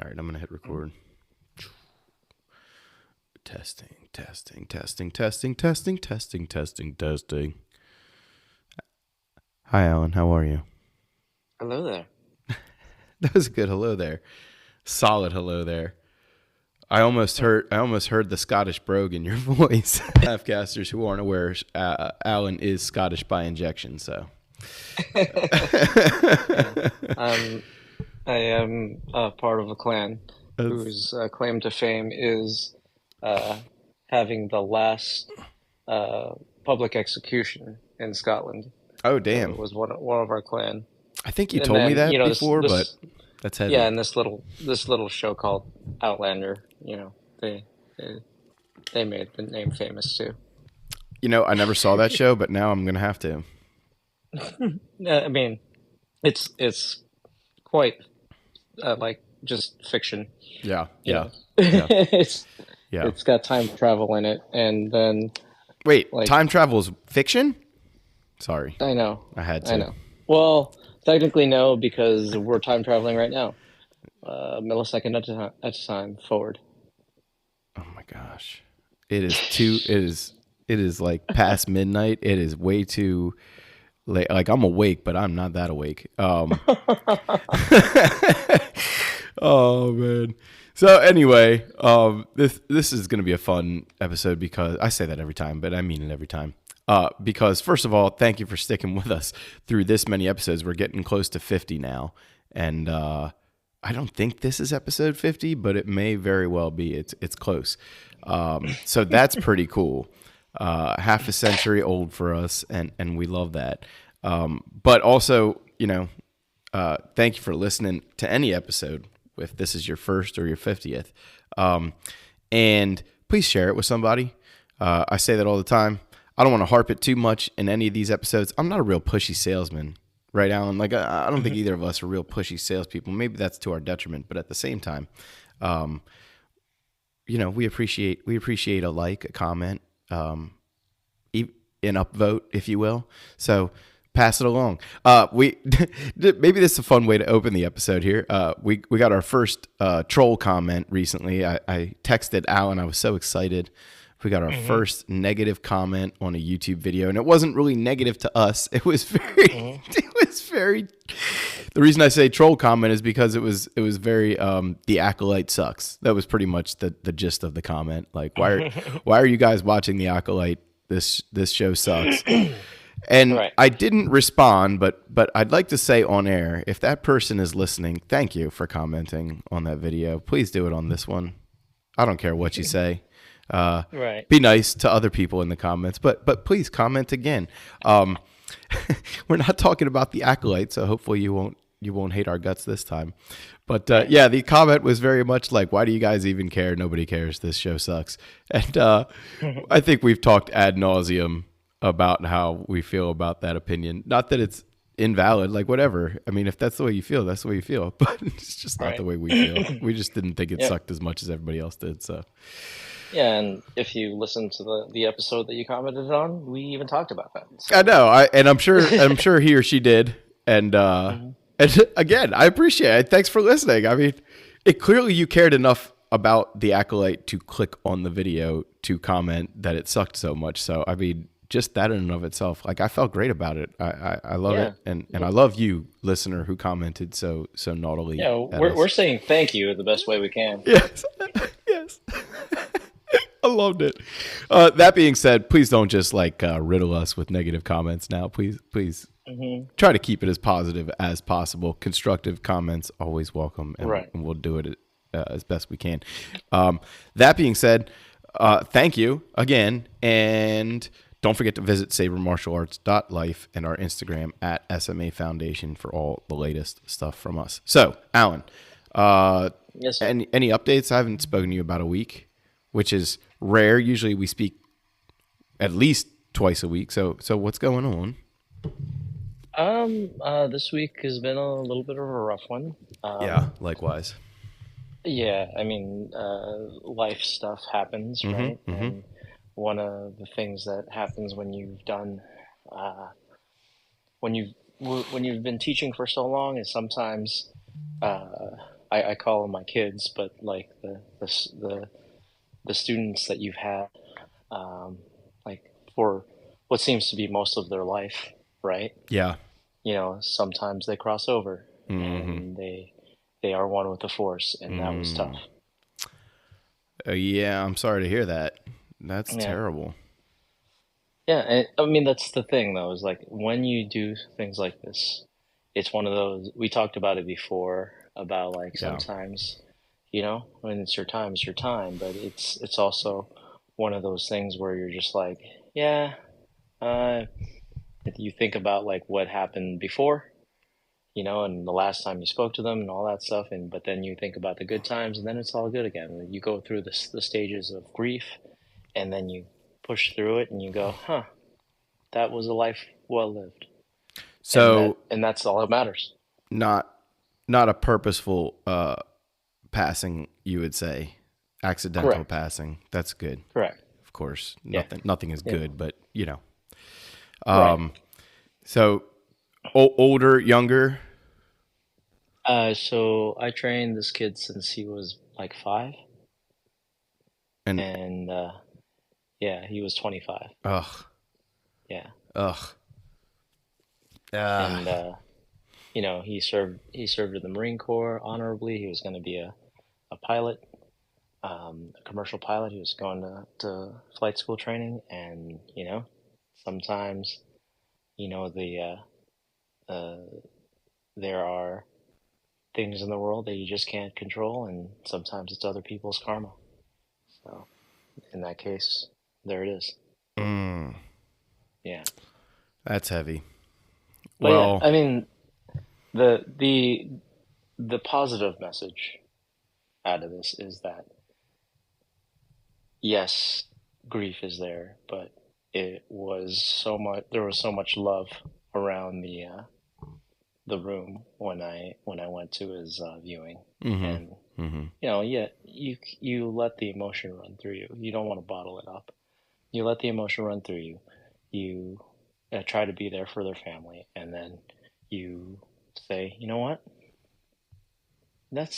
All right, I'm gonna hit record. Testing, testing, testing, testing, testing, testing, testing, testing. Hi, Alan. How are you? Hello there. That was a good hello there. Solid hello there. I almost heard the Scottish brogue in your voice. Halfcasters who aren't aware, Alan is Scottish by injection. So, Yeah. Um, I am part of a clan That's- whose claim to fame is uh, having the last uh, public execution in Scotland. oh So damn! it was one of our clan. I think you And told me then, that this before, but this that's yeah, heavy. and this little show called Outlander, they they made the name famous too. I never saw that show, but now I'm gonna have to. I mean, it's quite like just fiction, Yeah, you yeah, know. yeah, It's yeah. it's got time travel in it, and then Wait, like time travel is fiction? Sorry, I know, I had I to. know. Well, technically no, because we're time traveling right now, millisecond at a time forward. Oh my gosh, it is too. It is like past midnight. It is way too late. Like I'm awake, but I'm not that awake. Oh man. So anyway, this is gonna be a fun episode because I say that every time, but I mean it every time. Because first of all, thank you for sticking with us through this many episodes. We're getting close to 50 now, and I don't think this is episode 50, but it may very well be. It's close. So that's pretty cool. Half a century old for us, and we love that. But also, thank you for listening to any episode, if this is your first or your 50th. And please share it with somebody. I say that all the time. I don't want to harp it too much in any of these episodes. I'm not a real pushy salesman, right, Alan? Like, I don't think either of us are real pushy salespeople. Maybe that's to our detriment, but at the same time, we appreciate a like, a comment, an upvote, if you will. So pass it along. We maybe this is a fun way to open the episode here. We got our first troll comment recently. I texted Alan. I was so excited. We got our Hmm. first negative comment on a YouTube video, and it wasn't really negative to us. It was very, Hmm. it was very. The reason I say troll comment is because it was very the acolyte sucks. That was pretty much the gist of the comment. Like why are you guys watching the acolyte? This show sucks. And Right. I didn't respond, but I'd like to say on air, if that person is listening, thank you for commenting on that video. Please do it on this one. I don't care what you say. Right. Be nice to other people in the comments, but please comment again. Um, we're not talking about the acolyte, so hopefully you won't hate our guts this time. But Right. yeah, the comment was very much like, "Why do you guys even care? Nobody cares. This show sucks." And I think we've talked ad nauseum about how we feel about that opinion. Not that it's invalid, like whatever. I mean, if that's the way you feel, that's the way you feel. But it's just not the Right. way we feel. We just didn't think it Yep. sucked as much as everybody else did. So Yeah, and if you listen to the episode that you commented on, we even talked about that. I So. know, and I'm sure he or she did, and Hmm. and again, I appreciate it. Thanks for listening. I mean, it clearly you cared enough about the acolyte to click on the video to comment that it sucked so much. So I mean, just that in and of itself, like I felt great about it. I love Yeah. it, and I love you, listener, who commented so naughtily Yeah, at we're us. saying thank you the best way we can. Yes, yes. I loved it. That being said, please don't just like riddle us with negative comments now. Please Hmm. try to keep it as positive as possible. Constructive comments always welcome, and, Right. and we'll do it as best we can. That being said, thank you again, and don't forget to visit sabermartialarts.life and our Instagram at SMA Foundation for all the latest stuff from us. So, Alan, uh, Yes, sir. any updates? I haven't spoken to you about a week, which is rare. Usually we speak at least twice a week. So what's going on? This week has been a little bit of a rough one. Yeah, Um, likewise. yeah, I mean, life stuff happens, right? Mm-hmm. And one of the things that happens when you've done, uh, when you've when you've been teaching for so long is sometimes uh, I call them my kids, but like the students that you've had, um, like for what seems to be most of their life, right? Yeah. You know, sometimes they cross over Mm-hmm. and they are one with the force, and that was tough. Mm. Yeah, I'm sorry to hear that. That's Yeah. terrible. Yeah, and I mean that's the thing though, is like when you do things like this, it's one of those we talked about it before about like Yeah. sometimes, you know, when it's your time, but it's also one of those things where you're just like, yeah, uh, if you think about like what happened before, you know, and the last time you spoke to them and all that stuff, and but then you think about the good times, and then it's all good again. You go through the stages of grief, and then you push through it, and you go, huh, that was a life well lived, So and that's all that matters. not not a purposeful passing, you would say. Accidental Correct. passing. That's good. Correct. Of course. Yeah. Nothing is Yeah. good, but you know. Right. So older, younger, So I trained this kid since he was like 5, and and yeah, he was 25. ugh, Yeah, ugh. Uh, and you know, he served in the Marine Corps honorably. He was going to be a pilot, a commercial pilot. He was going to flight school training, and you know, sometimes you know there are things in the world that you just can't control, and sometimes it's other people's karma. So in that case, there it is. mm, Yeah. that's heavy. But yeah, Well, I mean the the the positive message out of this is that yes, grief is there, but there was so much love around the room when I went to his viewing, mm-hmm, and mm-hmm. you know, yeah, you let the emotion run through you. You don't want to bottle it up. You let the emotion run through you. You try to be there for their family, and then you say, you know what? That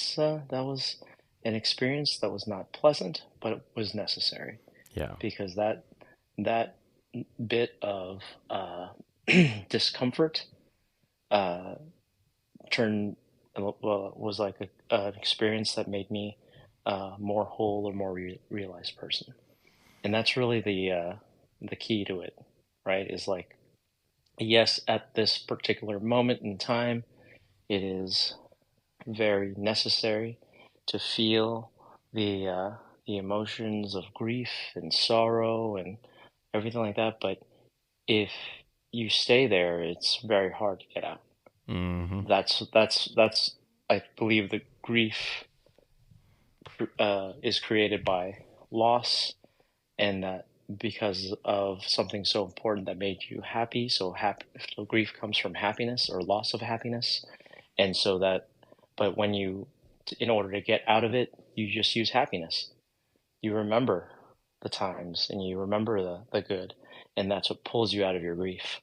was an experience that was not pleasant, but it was necessary Yeah. because that bit of discomfort uh, turned well was like an experience that made me a more whole or more realized person, and that's really the key to it, right? Is like yes, at this particular moment in time, it is very necessary to feel the emotions of grief and sorrow and everything like that. But if you stay there, it's very hard to get out. Mm-hmm. That's I believe the grief is created by loss, and that because of something so important that made you happy. So grief comes from happiness or loss of happiness, and so that. But when you, in order to get out of it, you just use happiness. You remember the times and you remember the good, and that's what pulls you out of your grief.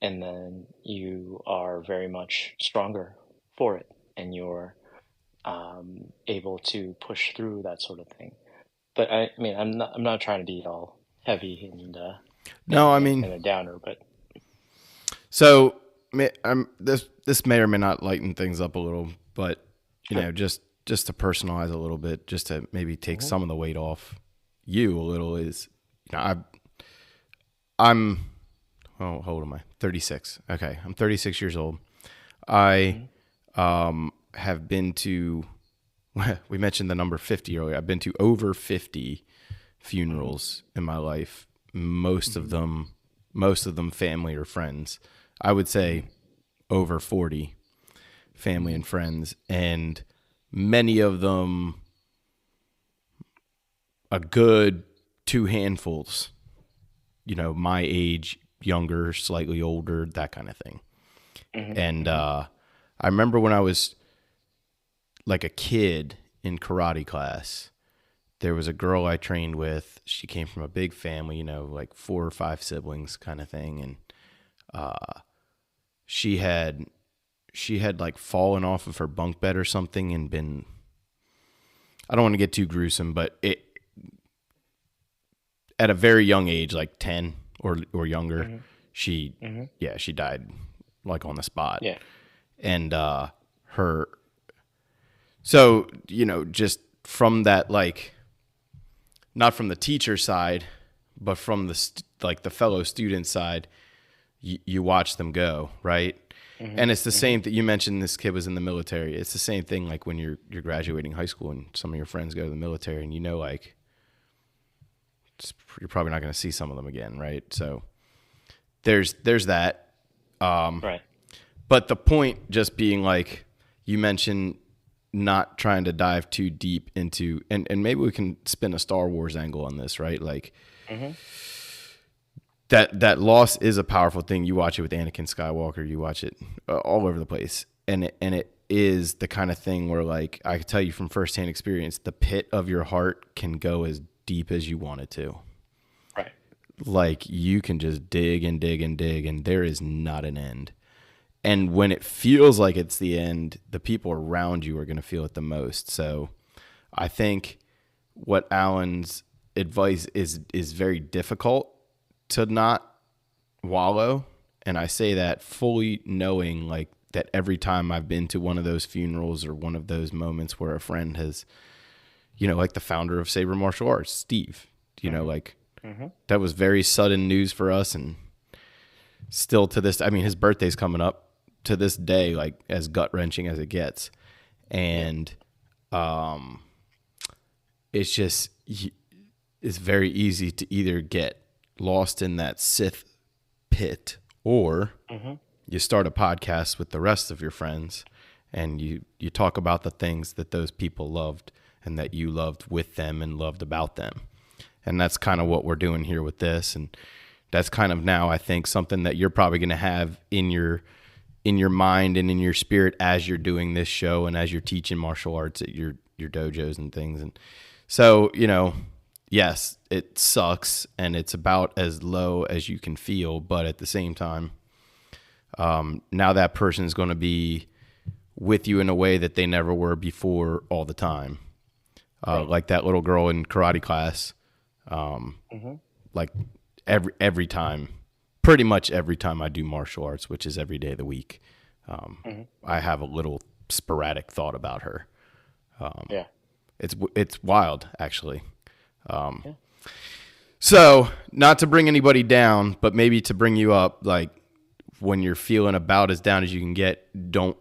And then you are very much stronger for it, and you're able to push through that sort of thing. But I mean, I'm not trying to be all heavy No, I mean, and a downer, but so this may or may not lighten things up a little, but you sure. know, just to personalize a little bit, just to maybe take Hmm. some of the weight off you a little is, you know, I'm oh, how old am I? 36. Okay, I'm 36 years old. I Hmm. have been to. We mentioned the number 50 earlier. I've been to over 50 Hmm. funerals in my life. Most of Hmm. them, most of them family or friends. I would say over 40 family Hmm. and friends, and many of them a good two handfuls. You know, my age, younger, slightly older, that kind of thing. Hmm. And Hmm. I remember when I was like a kid in karate class, there was a girl I trained with. She came from a big family, you know, like 4 or 5 siblings kind of thing. And she had she had like fallen off of her bunk bed or something and been, I don't want to get too gruesome, but it at a very young age, like 10 or younger, Mm-hmm. she Mm-hmm. yeah, she died like on the spot. Yeah. And her so, just from that, like, not from the teacher side, but from like the fellow student side, you watch them go, right? Mm-hmm. And it's the Mm-hmm. same that you mentioned. This kid was in the military. It's the same thing, like when you're graduating high school and some of your friends go to the military, and like you're probably not going to see some of them again, right? So there's that. Right. But the point just being, like, you mentioned not trying to dive too deep into, and maybe we can spin a Star Wars angle on this, right? Like, Mm-hmm. that loss is a powerful thing. You watch it with Anakin Skywalker, you watch it all over the place. And it is the kind of thing where, like, I can tell you from firsthand experience, the pit of your heart can go as deep as you want it to. Right. Like, you can just dig and dig and dig, and there is not an end. And when it feels like it's the end, the people around you are going to feel it the most. So I think what Alan's advice is very difficult to not wallow. And I say that fully knowing, like, that every time I've been to one of those funerals or one of those moments where a friend has, like the founder of Saber Martial Arts, Steve, Mm-hmm. like, Mm-hmm. that was very sudden news for us. And still to this, I mean, his birthday's coming up, to this day, like, as gut wrenching as it gets. Yeah. And it's just, it's very easy to either get lost in that Sith pit, or Mm-hmm. you start a podcast with the rest of your friends and you talk about the things that those people loved and that you loved with them and loved about them. And that's kind of what we're doing here with this. And that's kind of now, I think, something that you're probably going to have in your mind and in your spirit as you're doing this show and as you're teaching martial arts at your dojos and things. And so, yes, it sucks and it's about as low as you can feel, but at the same time, now that person is going to be with you in a way that they never were before, all the time. Right. Like that little girl in karate class, Mm-hmm. like every time, pretty much every time I do martial arts, which is every day of the week, Mm-hmm. I have a little sporadic thought about her. Yeah. It's wild, actually. Yeah. So, not to bring anybody down, but maybe to bring you up, like, when you're feeling about as down as you can get, don't,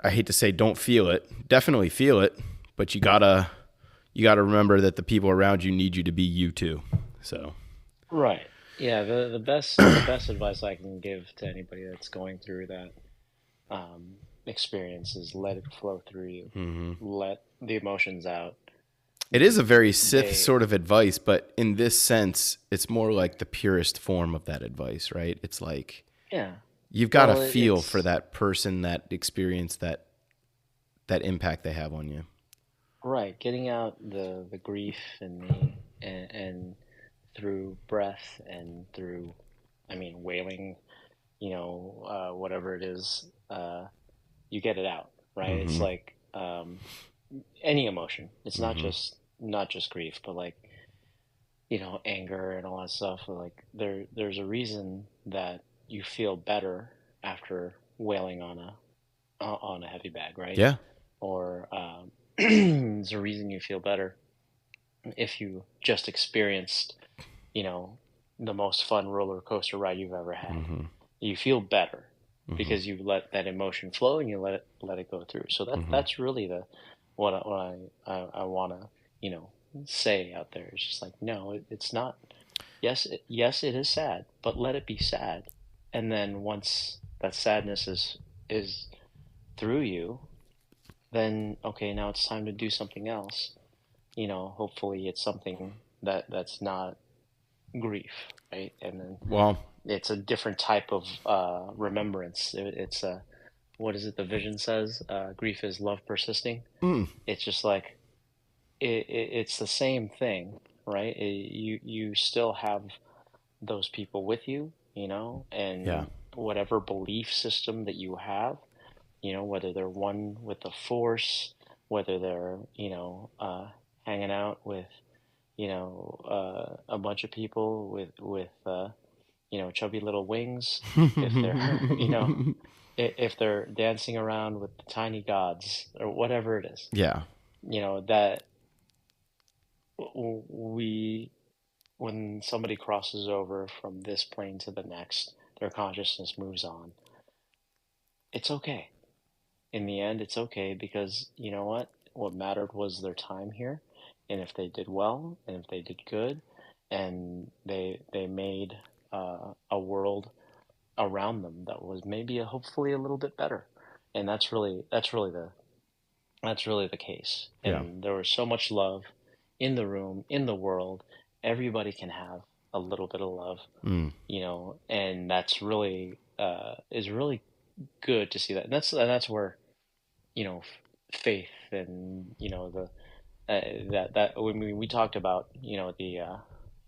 I hate to say don't feel it. Definitely feel it, but you gotta remember that the people around you need you to be you too. So, Right. Yeah. The best advice I can give to anybody that's going through that experience is let it flow through you. Let the emotions out. it is a very Sith They. sort of advice, but in this sense, it's more like the purest form of that advice, right? It's like, Yeah. you've got to Well, feel for it's that person, that experience, that impact they have on you. right. Getting out the grief and through breath and through, I mean, wailing, whatever it is, you get it out, right? It's Mm-hmm. like any emotion. It's Mm-hmm. not just grief, but like anger and all that stuff. Like there's a reason that you feel better after wailing on a heavy bag, right? Yeah. Or there's a reason you feel better if you just experienced, you know, the most fun roller coaster ride you've ever had. Mm-hmm. You feel better Mm-hmm. because you let that emotion flow and you let it go through. So Mm-hmm. that's really the what I want to say out there. It's just like no, it's not. Yes, it is sad, but let it be sad, and then once that sadness is through you, then okay, now it's time to do something else. Hopefully it's something that's not grief, right? And then Well, it's a different type of remembrance. It's a what is it? The vision says grief is love persisting. mm, It's just like it's the same thing, right? You still have those people with you, yeah. whatever belief system that you have, whether they're one with the force, whether they're, hanging out with, a bunch of people with chubby little wings, if they're, if they're dancing around with the tiny gods or whatever it is, Yeah. that we, when somebody crosses over from this plane to the next, their consciousness moves on. It's okay. In the end, it's okay because you know what? What mattered was their time here, and if they did well, and if they did good, and they made a world around them that was maybe hopefully a little bit better, and that's really the case. Yeah. And there was so much love in the room, in the world. Everybody can have a little bit of love, Mm. and that's really is really good to see that. And that's where faith and the that when we talked about the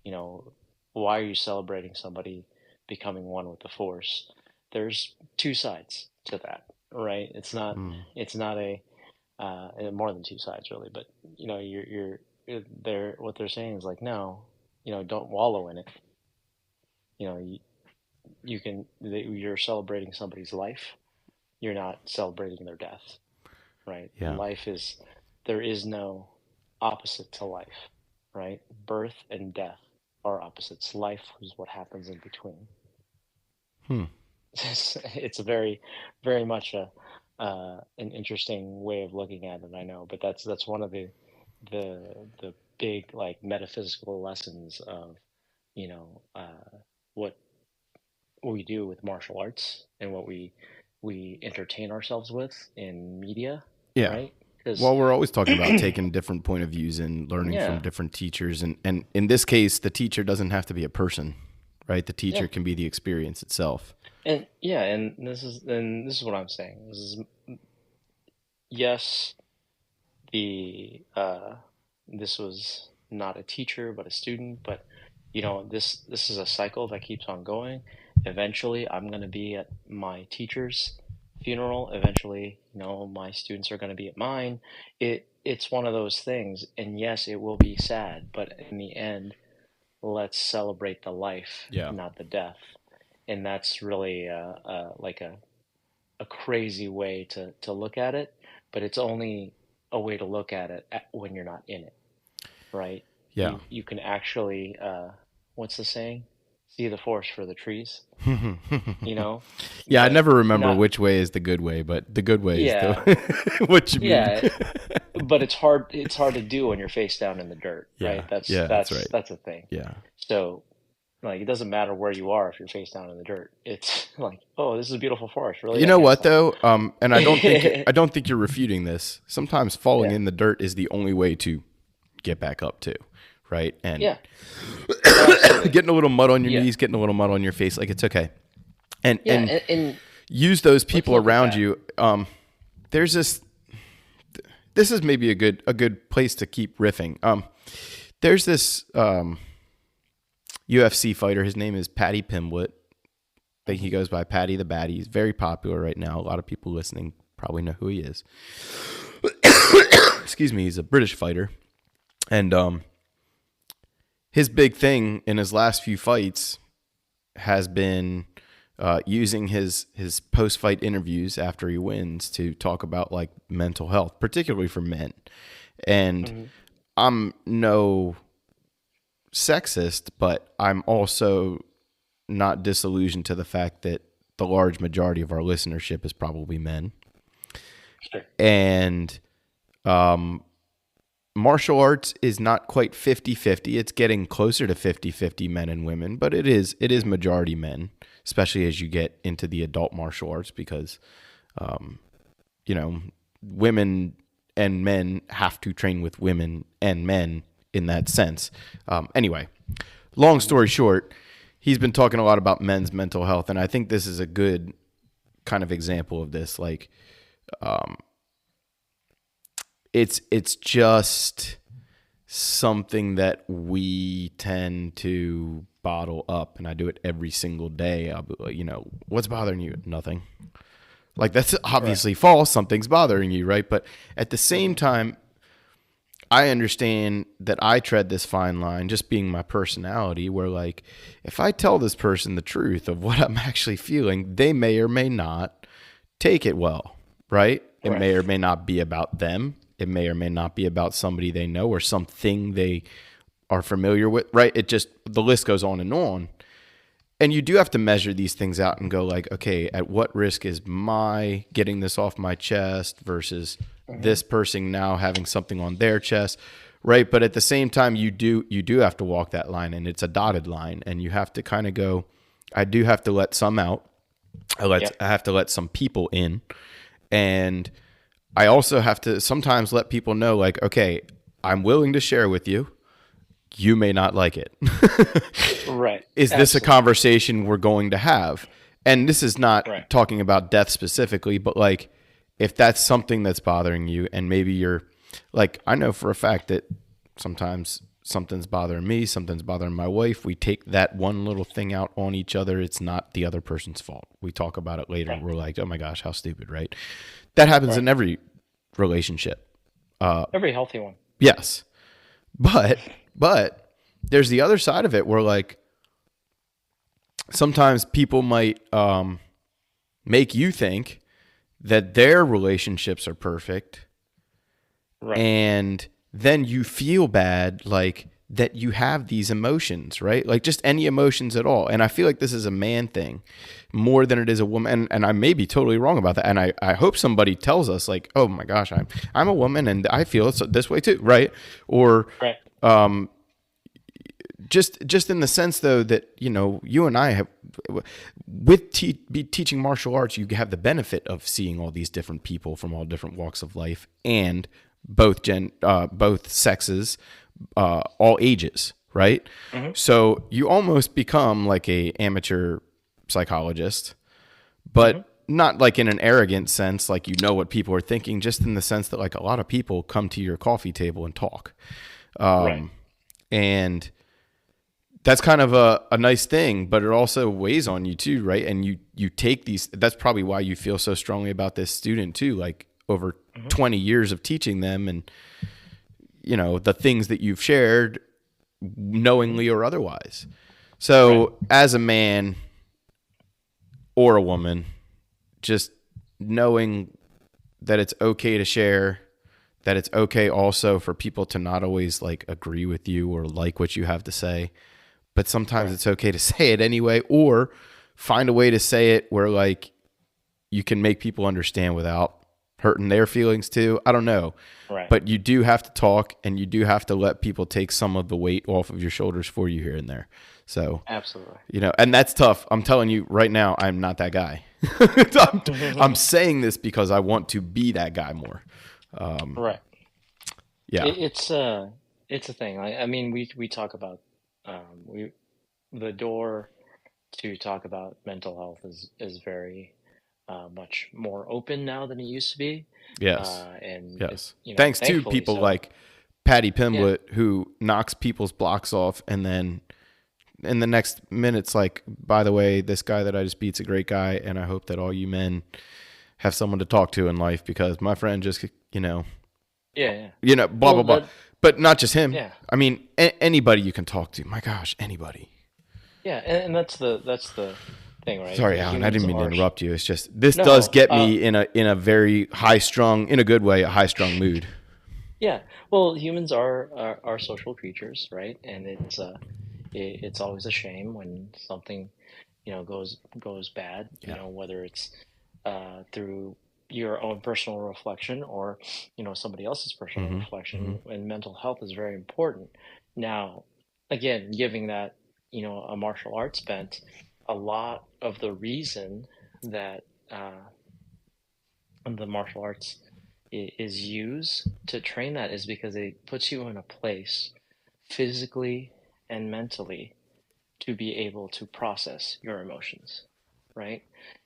you know why are you celebrating somebody becoming one with the force. There's two sides to that, right? Mm. It's not a more than two sides really, but they're what they're saying is like, no, don't wallow in it. You're celebrating somebody's life. You're not celebrating their death, right? Yeah. There is no opposite to life, right? Birth and death are opposites. Life is what happens in between. Hmm. It's a very, very much an interesting way of looking at it, I know, but that's one of the big like metaphysical lessons of what we do with martial arts and what we entertain ourselves with in media, Yeah. right? Because Well, we're always talking about taking different point of views and learning from yeah, different teachers. And in this case, the teacher doesn't have to be a person, right? The yeah, teacher can be the experience itself. and this is what I'm saying. This is yes, the this was not a teacher but a student, but this is a cycle that keeps on going. Eventually I'm going to be at my teacher's funeral. Eventually, my students are going to be at mine. It's one of those things, and yes, it will be sad, but in the end, let's celebrate the life, Yeah. not the death. And that's really like a crazy way to look at it, but it's only a way to look at it when you're not in it, right? Yeah. You can actually what's the saying? See the forest for the trees, you know, Yeah, I but never remember not which way is the good way, but the good way is the yeah, what you mean. yeah, but it's hard to do when you're face down in the dirt, Yeah. right? That's Yeah, that's that's right. that's a thing. Yeah. So like it doesn't matter where you are if you're face down in the dirt. It's like, oh, this is a beautiful forest. Really, You I know can't what stop. though? And I don't think you're refuting this. Sometimes falling Yeah, in the dirt is the only way to get back up too, right? And yeah, absolutely. getting a little mud on your Yeah, knees, getting a little mud on your face, like it's okay. And yeah, and and use those let's people look at around that. you. There's this. This is maybe a good place to keep riffing. There's this UFC fighter. His name is Paddy Pimblett. I think he Hmm. goes by Paddy the Baddy. He's very popular right now. A lot of people listening probably know who he is. Excuse me. He's a British fighter, and his big thing in his last few fights has been using his post fight interviews after he wins to talk about like mental health, particularly for men. And Hmm. I'm no sexist, but I'm also not disillusioned to the fact that the large majority of our listenership is probably men. Sure. And martial arts is not quite 50-50. It's getting closer to 50-50 men and women, but it is majority men, especially as you get into the adult martial arts because you know, women and men have to train with women and men in that sense. Anyway, long Hmm. story short, he's been talking a lot about men's mental health, and I think this is a good kind of example of this. Like, it's just something that we tend to bottle up, and I do it every single day. I'll be like, what's bothering you? Nothing. Like, that's Right. obviously false. Something's bothering you, right? But at the same Hmm. time, I understand that I tread this fine line, just being my personality, where, like, if I tell this person the truth of what I'm actually feeling, they may or may not take it well, right? It Right. may or may not be about them. It may or may not be about somebody they know or something they are familiar with, right? It just, the list goes on and on. And you do have to measure these things out and go, like, okay, at what risk is my getting this off my chest versus Hmm. this person now having something on their chest, right? But at the same time, you do have to walk that line, and it's a dotted line, and you have to kind of go, I do have to let some out. Yep. I have to let some people in, and I also have to sometimes let people know, like, okay, I'm willing to share with you. You may not like it. Right. Is this a Absolutely. conversation we're going to have? And this is Right. not talking about death specifically, but, like, if that's something that's bothering you, and maybe you're like, I know for a fact that sometimes something's bothering me, something's bothering my wife. We take that one little thing out on each other. It's not the other person's fault. We talk about it later. Right. We're like, oh my gosh, how stupid, right? That happens Right. in every relationship. Every healthy one. Yes. But there's the other side of it where, like, sometimes people might make you think that their relationships are perfect, Right. and then you feel bad, like, that you have these emotions, right? Like, just any emotions at all. And I feel like this is a man thing more than it is a woman. And I may be totally wrong about that. And I hope somebody tells us, like, oh my gosh, I'm a woman and I feel this way too, right? Or Right. just in the sense, though, that, you and I have, with be teaching martial arts, you have the benefit of seeing all these different people from all different walks of life, and both sexes, all ages, right? Hmm. So you almost become like a amateur psychologist, Hmm. but not like in an arrogant sense, like, what people are thinking, just in the sense that, like, a lot of people come to your coffee table and talk, Right. and that's kind of a nice thing, but it also weighs on you too, right? And you take these. That's probably why you feel so strongly about this student too, like, over Hmm. 20 years of teaching them, and, the things that you've shared, Hmm. knowingly or otherwise. Right. So, as a man or a woman, just knowing that it's okay to share, that it's okay also for people to not always, like, agree with you or like what you have to say, but sometimes Right. it's okay to say it anyway, or find a way to say it where, like, you can make people understand without hurting their feelings too. I don't know. Right. But you do have to talk, and you do have to let people take some of the weight off of your shoulders for you here and there. So, Absolutely. and that's tough. I'm telling you right now, I'm not that guy. I'm saying this because I want to be that guy more. Right. Yeah. It's a thing. I mean, we talk about we the door to talk about mental health is very much more open now than it used to be, Yes. and Yes. Thanks to thankfully people so. like Patty Yeah. Pimblett, who knocks people's blocks off, and then in the next minute's like, by the way, this guy that I just beat's a great guy, and I hope that all you men have someone to talk to in life, because my friend just, Yeah. Yeah. blah blah Well, blah. But not just him. yeah. I mean, anybody you can talk to. My gosh, anybody. Yeah, and that's the thing, right? Sorry, Alan. I Humans didn't mean to are interrupt you. It's just, this does no, get me in a very high strung, in a good way, a high strung mood. yeah. Well, humans are social creatures, right? And it's always a shame when something, goes bad, Yeah. whether it's through your own personal reflection or, somebody else's personal Mm-hmm. Mm-hmm. reflection, and mental health is very important. Now, again, giving that, a martial arts bent, a lot of the reason that the martial arts is used to train that is because it puts you in a place physically and mentally to be able to process your emotions, right?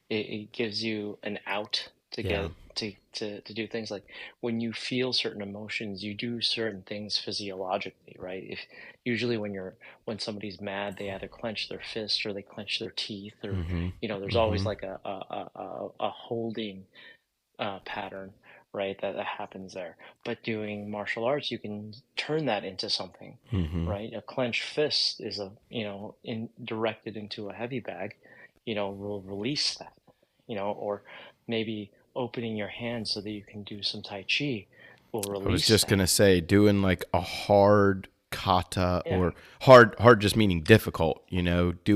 It gives you an out to Yeah. to do things like when you feel certain emotions, you do certain things physiologically, right? If usually when somebody's mad, they either clench their fist or they clench their teeth, or Mm-hmm. there's always Mm-hmm. like a holding pattern, right? That happens there. But doing martial arts, you can turn that into something, Mm-hmm. right? A clenched fist is directed into a heavy bag, will release that, or maybe opening your hand so that you can do some Tai Chi will I was release just that. gonna say doing like a hard kata, Yeah, or hard just meaning difficult,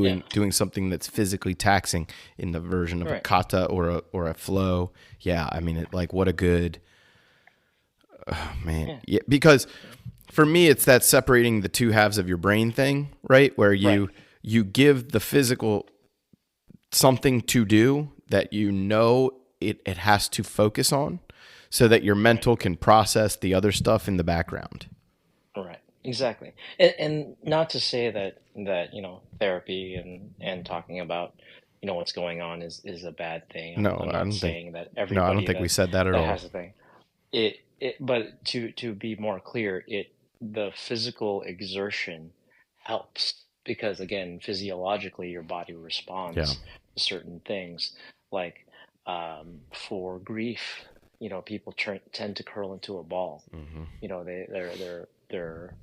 yeah, doing something that's physically taxing in the version of a right, kata or a flow. Yeah, I mean, like what a good man. yeah, Yeah, because for me it's that separating the two halves of your brain thing, right? Where right, you give the physical something to do that it has to focus on, so that your right. mental can process the other stuff in the background. Right, exactly. And not to say that therapy and talking about what's going on is a bad thing. I'm No, I'm I not don't think. saying that No, I don't everybody think we that said that at that all. has a thing. But to be more clear, the physical exertion helps because again, physiologically your body Yeah. responds to certain things. Like for grief, people tend to curl into a ball. Hmm. Their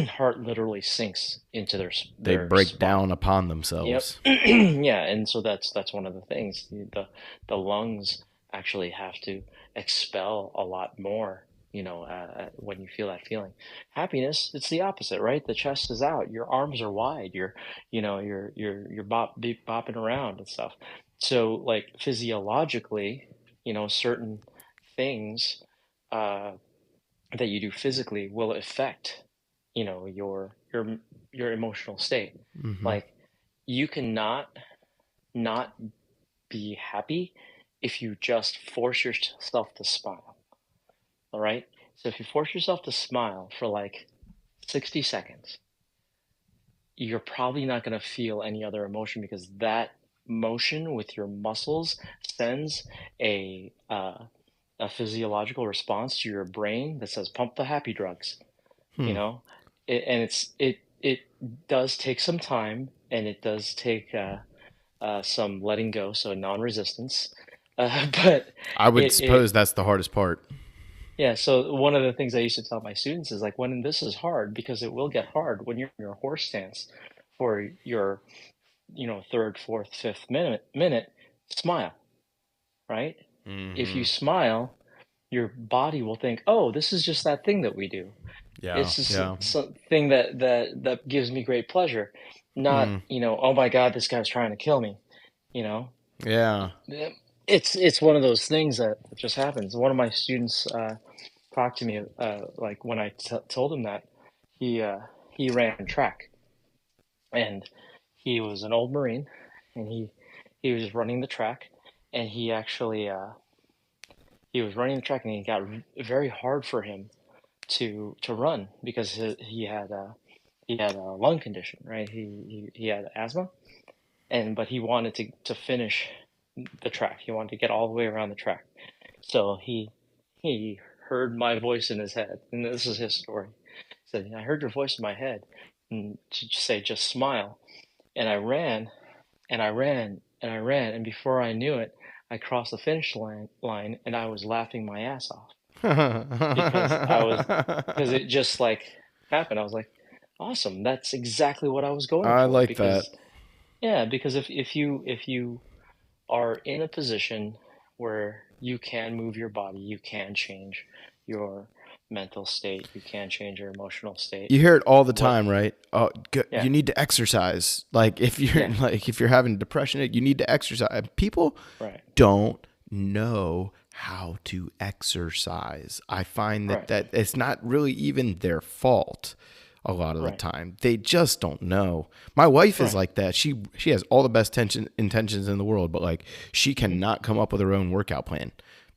heart literally sinks into They their break spine. down upon Yep. themselves. Yeah, and so that's one of the things. The lungs actually have to expel a lot more, when you feel that feeling. Happiness, it's the opposite, right? The chest is out, your arms are wide, you're bopping around and stuff. So like physiologically, certain things uh, that you do physically will affect, your emotional state. Hmm. Like you cannot not be happy if you just force yourself to smile. All right. So if you force yourself to smile for like 60 seconds, you're probably not going to feel any other emotion because that motion with your muscles sends a physiological response to your brain that says pump the happy drugs, you Hmm. know. And it does take some time, and it does take some letting go, so non-resistance. But I would it suppose that's the hardest part. yeah. So one of the things I used to tell my students is like when this is hard, because it will get hard when you're in your horse stance for your third, fourth, fifth minute, smile, right? If you Hmm. smile, your body will think, oh, this is just that thing that we do. Yeah. It's just Yeah. something that gives me great pleasure, not Hmm. oh my God, this guy's trying to kill me. You know, Yeah. Yeah, it's one of those things that just happens. One of my students talked to me like when I told him that he uh, he ran track, and he was an old Marine, and he was running the track, and he actually he was running the track, and it got very hard for him to run because he had a lung condition, right? He had asthma, and but he wanted to finish the track. He wanted to get all the way around the track. So he heard my voice in his head, and this is his story. He said, "I heard your voice in my head, and to say just smile." And I ran, and I ran, and I ran, and before I knew it, I crossed the finish line, and I was laughing my ass off because because it just like happened. I was like, "Awesome! That's exactly what I was going I for." like that. Because yeah, because if you are in a position where you can move your body, you can change your mental state, you can change your emotional state. You hear it all the What? time, right? Oh, Yeah, you need to exercise. Like if you're yeah, if you're having depression, you need to exercise. People right, don't know how to exercise. I find that right, it's not really even their fault a lot of the right, time. They just don't know. My wife is right. like that. She has all the best intentions in the world, but like she Hmm. cannot come up with her own workout plan.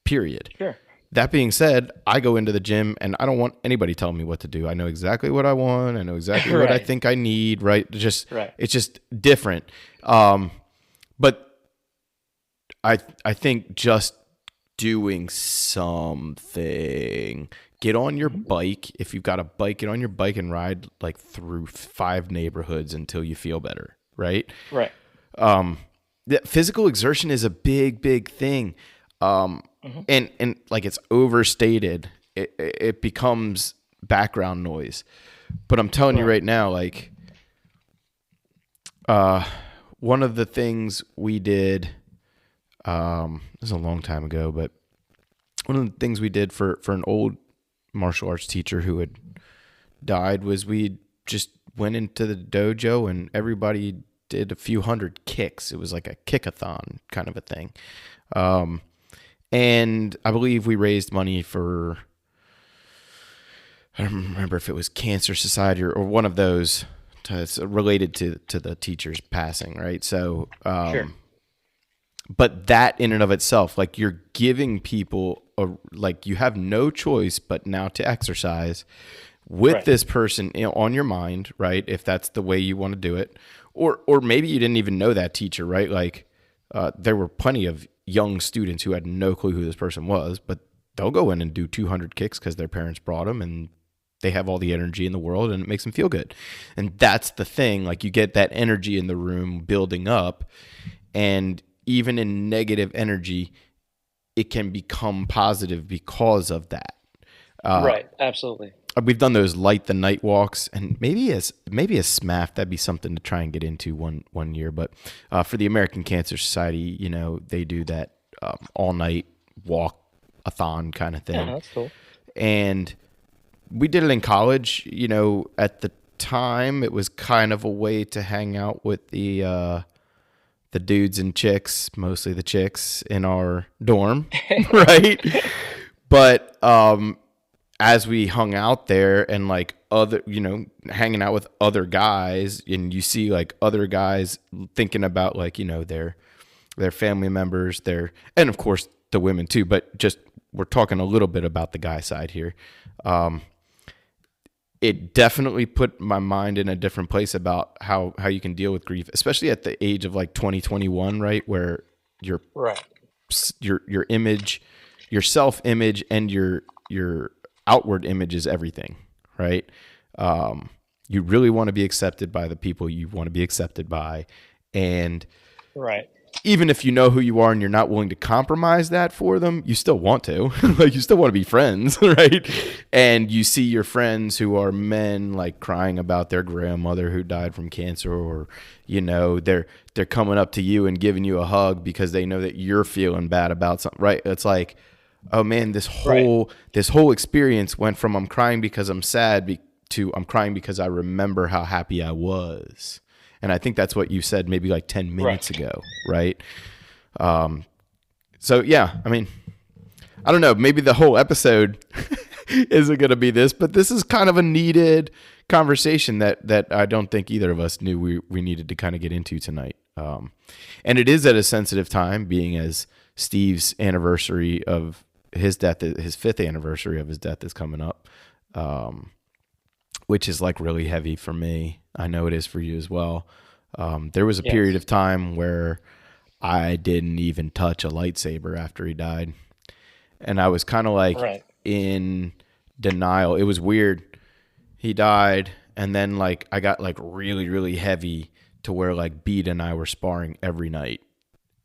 Period. Sure. That being said, I go into the gym and I don't want anybody telling me what to do. I know exactly what I want. I know exactly what I Right, think I need, right? right, It's just different. But I think just doing something. Get on your Hmm. bike. If you've got a bike, get on your bike and ride like through 5 neighborhoods until you feel better, right? Right. Physical exertion is a big thing. Hmm. And like it's overstated. It becomes background noise. But I'm telling you Right. right now, like one of the things we did, this was a long time ago, but one of the things we did for an old martial arts teacher who had died was we just went into the dojo and everybody did a few hundred kicks. It was like a kickathon kind of a thing. And I believe we raised money for, I don't remember if it was Cancer Society or one of those. It's related to the teacher's passing, right? So, Sure. but that in and of itself, like you're giving people like you have no choice but now to exercise with Right. this person on your mind, right? If that's the way you want to do it, or maybe you didn't even know that teacher, right? Like there were plenty of young students who had no clue who this person was, but they'll go in and do 200 kicks because their parents brought them and they have all the energy in the world and it makes them feel good. And that's the thing. Like you get that energy in the room building up, and even in negative energy, it can become positive because of that. Right. Absolutely. We've done those light the night walks, and maybe a SMAF, that'd be something to try and get into one year. But for the American Cancer Society, they do that all night walk a thon kind of Yeah, thing, that's cool. and we did it in college. At the time, it was kind of a way to hang out with the dudes and chicks, mostly the chicks in our dorm, right? But as we hung out there and like other, hanging out with other guys, and you see like other guys thinking about like, their family members, and of course the women too, but just we're talking a little bit about the guy side here. It definitely put my mind in a different place about how you can deal with grief, especially at the age of like 2021, right? Where your Right. your image, your self image, and your outward image is everything, right? You really want to be accepted by the people you want to be accepted by, and Right. even if you know who you are and you're not willing to compromise that for them, you still want to. Like you still want to be friends, right? And you see your friends who are men like crying about their grandmother who died from cancer, or they're coming up to you and giving you a hug because they know that you're feeling bad about something, right? It's like, oh man, this Right. whole experience went from I'm crying because I'm sad to I'm crying because I remember how happy I was. And I think that's what you said maybe like 10 Right. minutes ago, right? So yeah, I mean, I don't know, maybe the whole episode isn't going to be this, but this is kind of a needed conversation that I don't think either of us knew we needed to kind of get into tonight. And it is at a sensitive time, being as Steve's anniversary of his death, his 5th anniversary of his death is coming up, which is like really heavy for me. I know it is for you as well. There was a period Yes. of time where I didn't even touch a lightsaber after he died. And I was kind of like Right. in denial. It was weird. He died, and then like I got like really, really heavy to where like Beat and I were sparring every night.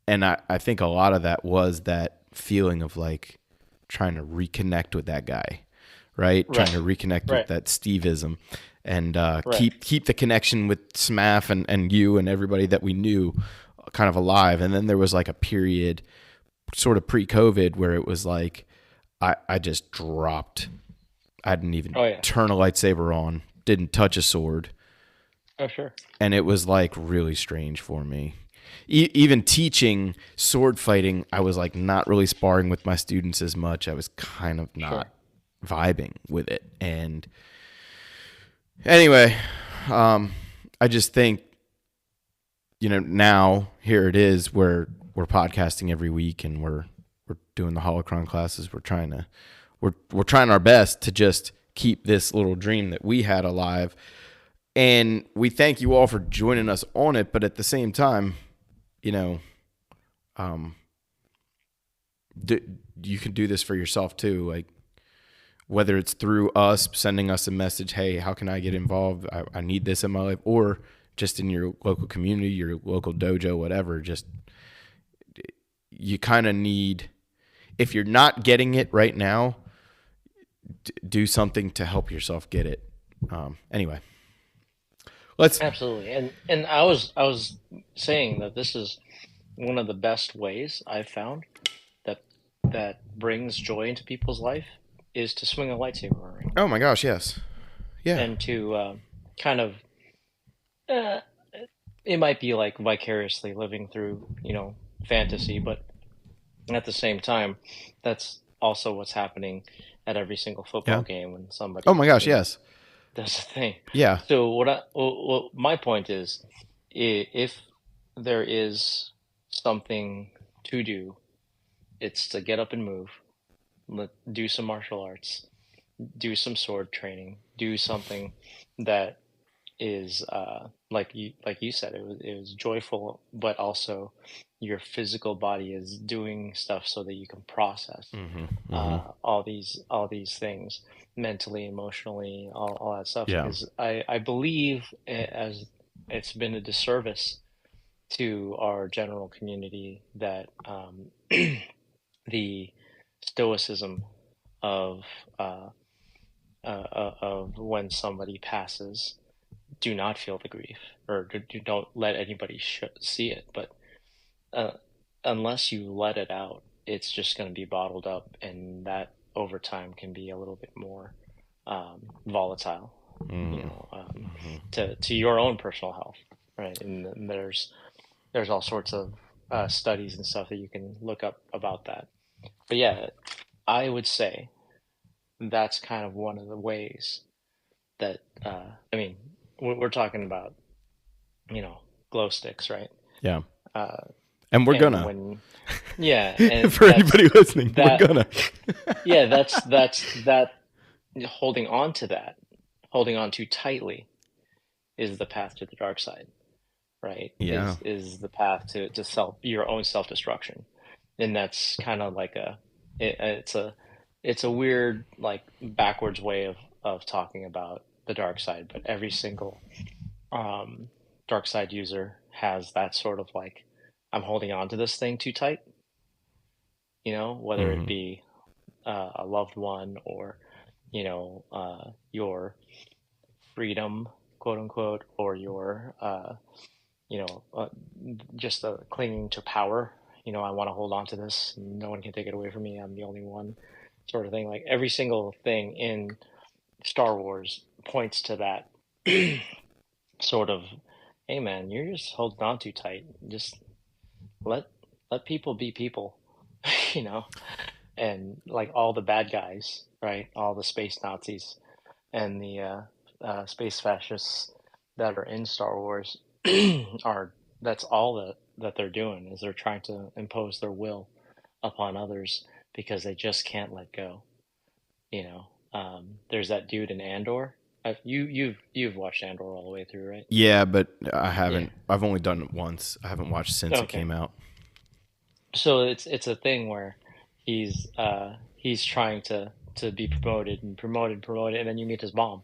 And I think a lot of that was that feeling of like trying to reconnect with that guy, right? Trying Right. to reconnect with Right. that Steveism, and Right. keep the connection with Smaff and you and everybody that we knew kind of alive. And then there was like a period sort of pre-COVID where it was like I just dropped. I didn't even Oh yeah. turn a lightsaber on, didn't touch a sword, Oh sure. and it was like really strange for me. Even teaching sword fighting, I was like not really sparring with my students as much. I was kind of Sure. not vibing with it. And anyway, I just think, now here it is where we're podcasting every week and we're doing the holocron classes. We're trying our best to just keep this little dream that we had alive. And we thank you all for joining us on it, but at the same time, d- you can do this for yourself too. Like whether it's through us sending us a message, hey, how can I get involved? I need this in my life, or just in your local community, your local dojo, whatever. Just you kind of need, if you're not getting it right now, do something to help yourself get it. Anyway, let's. Absolutely. And I was saying that this is one of the best ways I've found that brings joy into people's life is to swing a lightsaber around Oh my gosh, yes, yeah, and to kind of uh, it might be like vicariously living through, fantasy, but at the same time, that's also what's happening at every single football yeah. game when Oh somebody, my gosh, yes, does a thing. yeah, So my point is, if there is something to do, it's to get up and move, do some martial arts, do some sword training, do something that is like you said, it was joyful, but also your physical body is doing stuff so that you can process mm-hmm, mm-hmm. all these things mentally, emotionally, all that stuff. Yeah, Because I believe as it's been a disservice to our general community that the stoicism of uh, of when somebody passes, do not feel the grief, or don't let anybody see it. But uh, unless you let it out, it's just going to be bottled up, and that over time can be a little bit more volatile, mm-hmm, to your own personal health, right? And there's all sorts of studies and stuff that you can look up about that. But yeah, I would say that's kind of one of the ways that I mean, we're talking about, you know, glow sticks, right? yeah. Uh, And we're and gonna, when, yeah, and for anybody listening, we're that, gonna. yeah, that holding on to that, holding on too tightly is the path to the dark side, right? Yeah. Is the path to your own self destruction, and that's kind of like it's a weird like backwards way of talking about the dark side, but every single um, dark side user has that sort of like, I'm holding on to this thing too tight, whether it Mm-hmm. be a loved one or your freedom, quote unquote, or your you know uh, just the clinging to power. I want to hold on to this. No one can take it away from me. I'm the only one, sort of thing. Like every single thing in Star Wars points to that sort of, hey man, you're just holding on too tight. Just let let people be people, you know. And like all the bad guys, right? All the space Nazis and the space fascists that are in Star Wars are that's all that they're doing is they're trying to impose their will upon others because they just can't let go. There's that dude in Andor. You've watched Andor all the way through, right? Yeah, but I Yeah. haven't. I've only done it once. I haven't watched since it Okay. came out. So it's a thing where he's trying to be promoted and promoted, promoted, and then you meet his mom,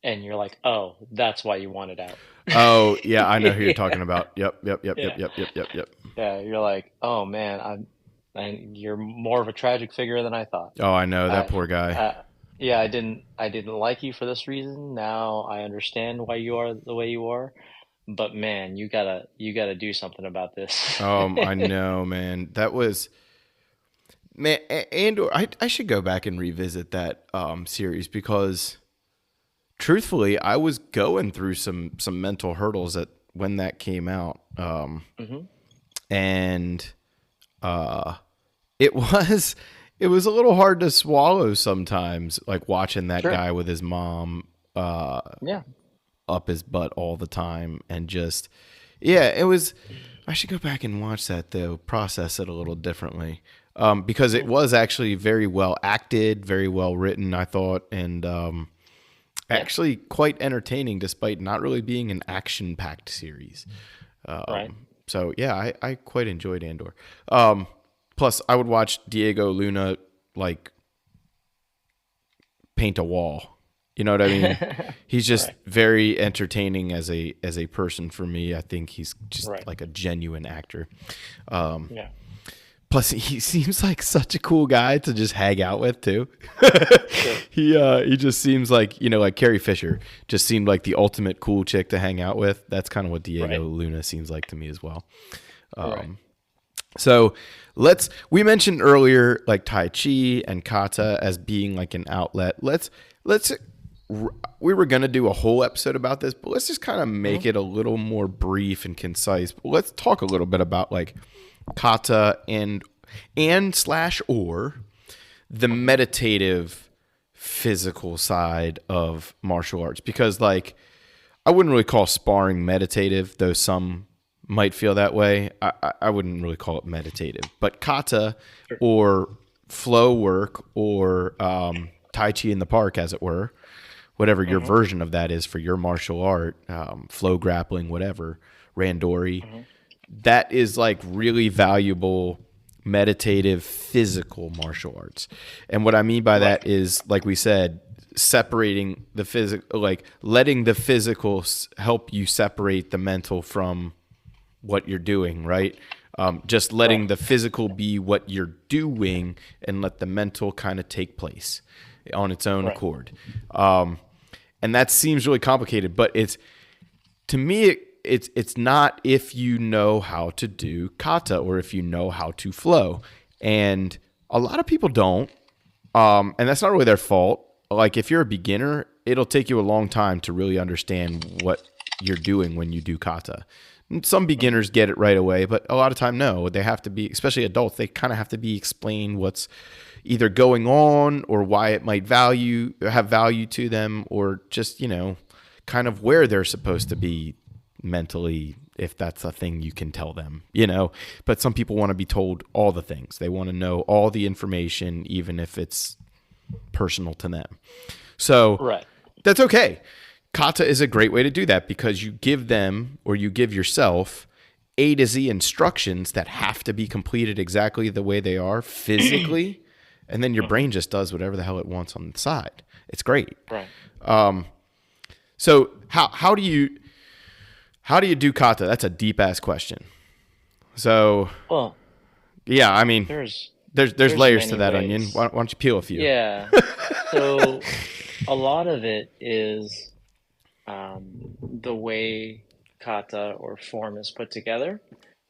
and you're like, oh, that's why you wanted out. Oh, yeah, I know who you're Yeah, talking about. Yep, yep, yep, yep, yeah, yep, yep, yep, yep. yeah. You're like, oh man, and you're more of a tragic figure than I thought. Oh, I know that I, poor guy. yeah, I didn't like you for this reason. Now I understand why you are the way you are. But man, you gotta do something about this. I know, man. That was man, Andor. I should go back and revisit that series because truthfully, I was going through some mental hurdles at when that came out. Hmm. And uh it was it was a little hard to swallow sometimes, like watching that Sure. guy with his mom Yeah. up his butt all the time, and just yeah, it was. I should go back and watch that though, process it a little differently, because it Hmm. was actually very well acted, very well written, I thought, and Yeah. actually quite entertaining despite not really being an action packed series. Right. So yeah, I quite enjoyed Andor. Um, plus I would watch Diego Luna like paint a wall. You know what I mean? He's just Right. very entertaining as a person for me. I think he's just Right. like a genuine actor. Yeah. Plus, he seems like such a cool guy to just hang out with too. Sure. He just seems like like Carrie Fisher just seemed like the ultimate cool chick to hang out with. That's kind of what Diego Right. Luna seems like to me as well. Right. So we mentioned earlier like Tai Chi and Kata as being like an outlet. Let's we were going to do a whole episode about this, but let's just kind of make it a little more brief and concise. Let's talk a little bit about like Kata and slash or the meditative physical side of martial arts, because like I wouldn't really call sparring meditative, though some might feel that way. I wouldn't really call it meditative, but kata Sure. or flow work or tai chi in the park, as it were, whatever your Mm-hmm. version of that is for your martial art, flow grappling, whatever, randori, Mm-hmm. that is like really valuable meditative physical martial arts. And what I mean by Right. that is, like we said, separating the physical, like letting the physical help you separate the mental from what you're doing, right? Just letting Right. the physical be what you're doing and let the mental kind of take place on its own Right. accord. And that seems really complicated, but it's, to me, it's not if you know how to do kata or if you know how to flow. And a lot of people don't. And that's not really their fault. Like if you're a beginner, it'll take you a long time to really understand what you're doing when you do kata. And some beginners get it right away, but a lot of time, no. They have to be, especially adults, they kind of have to be explained what's either going on or why it might have value to them, or just, kind of where they're supposed to be mentally, if that's a thing you can tell them. But some people want to be told all the things. They want to know all the information, even if it's personal to them. So Right. that's okay. Kata is a great way to do that because you give them, or you give yourself, A to Z instructions that have to be completed exactly the way they are physically, and then your Mm-hmm. brain just does whatever the hell it wants on the side. It's great. Right. So how do you do kata? That's a deep ass question. So Well, yeah, I mean, there's there's there's layers to many that onion. ways. Why don't you peel a few? Yeah. So a lot of it is the way kata or form is put together,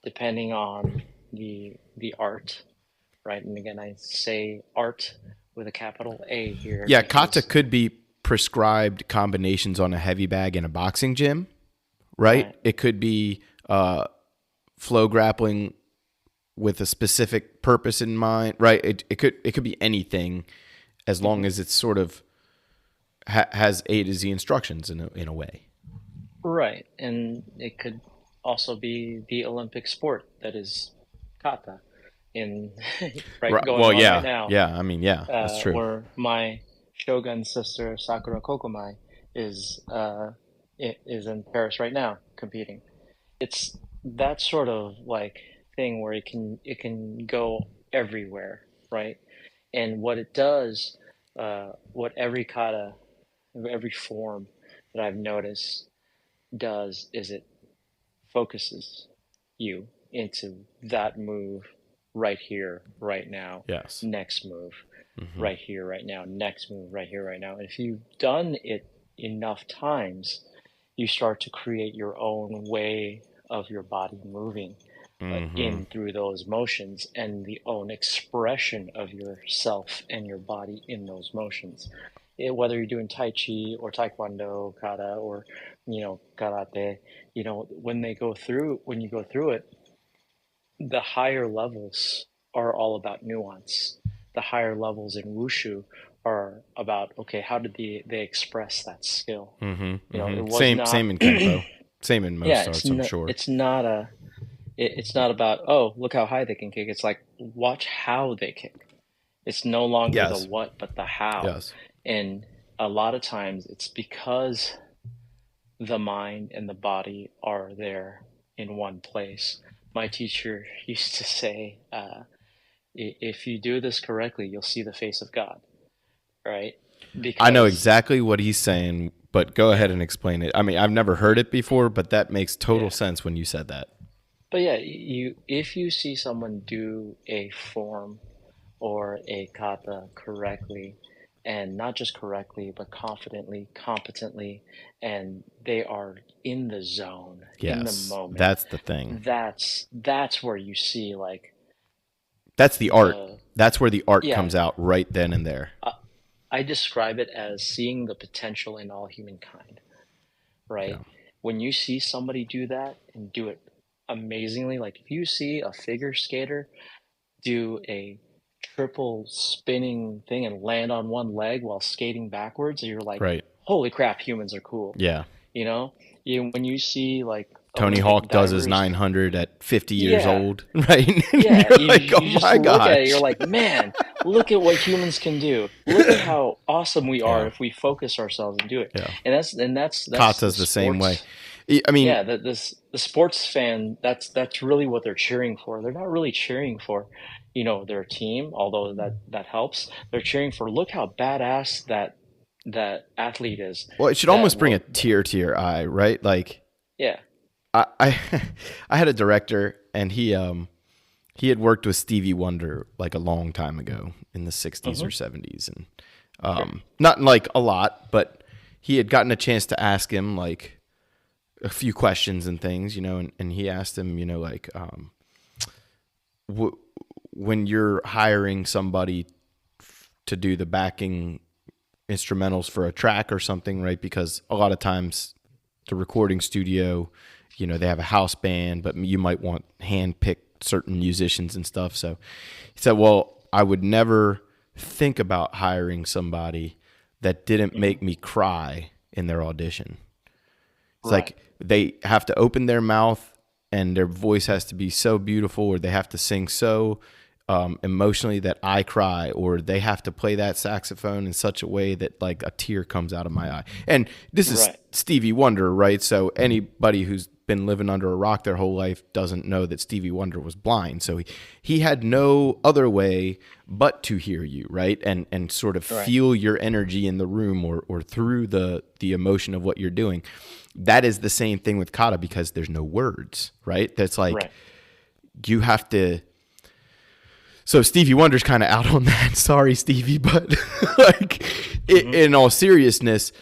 depending on the art, right? And again, I say art with a capital A here Yeah, kata because could be prescribed combinations on a heavy bag in a boxing gym, right? right. It could be flow grappling with a specific purpose in mind, right? It could be anything, as long Mhm. as it's sort of has A to Z instructions in a way. Right, and it could also be the Olympic sport that is kata in right Right. going Well, on right yeah, now, yeah. I mean, yeah, that's true. where my Shogun sister Sakura Kokomai is is in Paris right now competing. It's that sort of like thing where it can go everywhere, right? And what it does, what every kata, every form that I've noticed does is it focuses you into that move right here, right now, Yes. next move, Hmm. right here, right now, next move, right here, right now. And if you've done it enough times, you start to create your own way of your body moving Hmm. in through those motions and the own expression of yourself and your body in those motions. Whether you're doing Tai Chi or Taekwondo, Kata, or Karate, when you go through it, the higher levels are all about nuance. The higher levels in Wushu are about, okay, how did they express that skill? Hmm. It Hmm. was Same not. in kempo. Same in Yeah, most arts, I'm sure. it's not it's not about, oh, look how high they can kick. It's like, watch how they kick. It's no longer the Yes. what, but the how. Yes. And a lot of times it's because the mind and the body are there in one place. My teacher used to say, If you do this correctly, you'll see the face of God, right? I know Because exactly what he's saying, but go yeah, ahead and explain it. I mean, I've never heard it before, but that makes total yeah. sense when you said that. But yeah, you if you see someone do a form or a kata correctly, and not just correctly, but confidently, competently, and they are in the zone, in the Yes, moment, that's the thing. that's where you see like That's the art. the That's where the art yeah. comes out right then and there. I, I describe it as seeing the potential in all humankind, Yeah. right? When you see somebody do that and do it amazingly, like if you see a figure skater do a triple spinning thing and land on one leg while skating backwards, you're like, Right. holy crap, humans are cool. Yeah. You know, when you see like Tony Olympic Hawk does his divers, 900 at 50 years yeah, old, right? And yeah, you're like, oh you just my look at it, you're gosh. like, man, look at what humans can do. Look at how awesome we are Yeah. if we focus ourselves and do it. Yeah. And that's the Kata's the same way. sports. I mean, Yeah, the sports fan, that's really what they're cheering for. They're not really cheering for, their team, although that helps. They're cheering for look how badass that athlete is. well, it should That almost bring a what tear to your eye, right? Like, yeah. I I had a director, and he had worked with Stevie Wonder like a long time ago in the 60s or Hmm. 70s, and Sure. not like a lot, but he had gotten a chance to ask him like a few questions and things, and he asked him, like, w- when you're hiring somebody to do the backing instrumentals for a track or something, right? Because a lot of times the recording studio, they have a house band, but you might want hand picked certain musicians and stuff. So he said, well, I would never think about hiring somebody that didn't Hmm. make me cry in their audition. It's Right. like they have to open their mouth and their voice has to be so beautiful, or they have to sing so emotionally that I cry, or they have to play that saxophone in such a way that like a tear comes out of my eye. And this is Right. Stevie Wonder, right? So anybody who's been living under a rock their whole life doesn't know that Stevie Wonder was blind. So he had no other way but to hear you, right? And sort of Right. feel your energy in the room, or through the emotion of what you're doing. That is the same thing with kata, because there's no words, right? That's like Right. you have to. So Stevie Wonder's kind of out on that. Sorry, Stevie, but like Hmm. in all seriousness,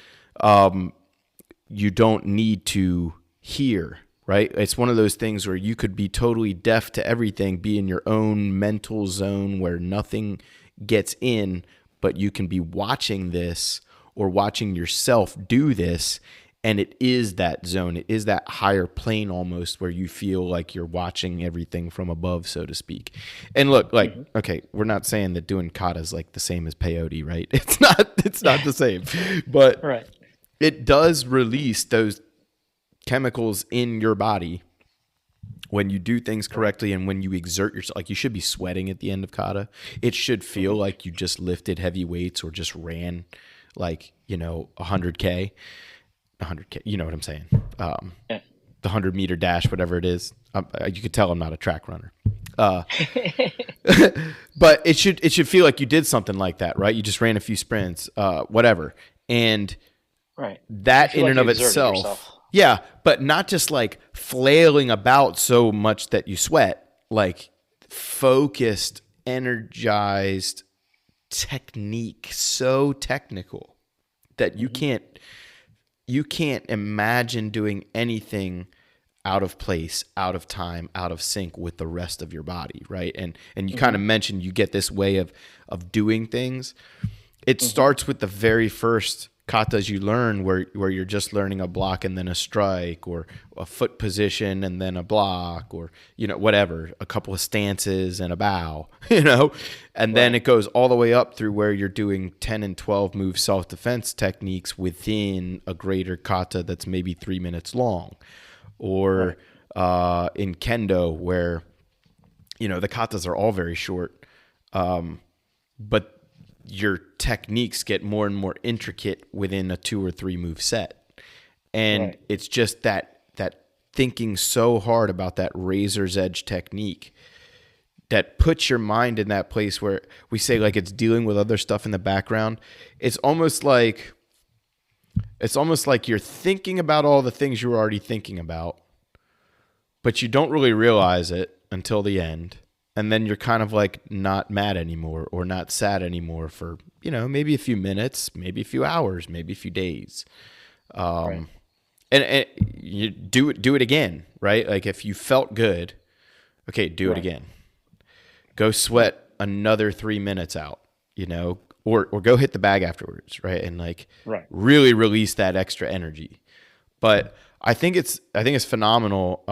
you don't need to hear, right? It's one of those things where you could be totally deaf to everything, be in your own mental zone where nothing gets in, but you can be watching this or watching yourself do this. And it is that zone. It is that higher plane almost, where you feel like you're watching everything from above, so to speak. And look, like, Hmm. okay, we're not saying that doing kata is like the same as peyote, right? It's not. It's not the same, but Right. it does release those chemicals in your body when you do things Right. correctly, and when you exert yourself. Like, you should be sweating at the end of kata. It should feel Hmm. like you just lifted heavy weights or just ran like 100K. 100K, you know what I'm saying? Yeah. The 100-meter dash, whatever it is. You could tell I'm not a track runner. But it should feel like you did something like that, right? You just ran a few sprints, whatever. And Right. You that feel in like and you of exerted itself, yourself. yeah, but not just like flailing about so much that you sweat, like focused, energized technique, so technical that you Hmm. can't imagine doing anything out of place, out of time, out of sync with the rest of your body, right? And you kind Hmm. of mentioned you get this way of doing things. It Hmm. starts with the very first katas you learn, where you're just learning a block and then a strike, or a foot position and then a block, or whatever, a couple of stances and a bow, and then Right. it goes all the way up through where you're doing 10 and 12 move self-defense techniques within a greater kata that's maybe 3 minutes long, or Right. in kendo, where the katas are all very short, but your techniques get more and more intricate within a 2 or 3 move set. And Right. it's just that thinking so hard about that razor's edge technique that puts your mind in that place where we say like it's dealing with other stuff in the background. It's almost like you're thinking about all the things you were already thinking about, but you don't really realize it until the end. And then you're kind of like not mad anymore or not sad anymore for, maybe a few minutes, maybe a few hours, maybe a few days. Right. And you do it again, right? Like if you felt good, okay, do it Right. again. Go sweat another 3 minutes out, or go hit the bag afterwards, right? And like Right. really release that extra energy. But I think it's phenomenal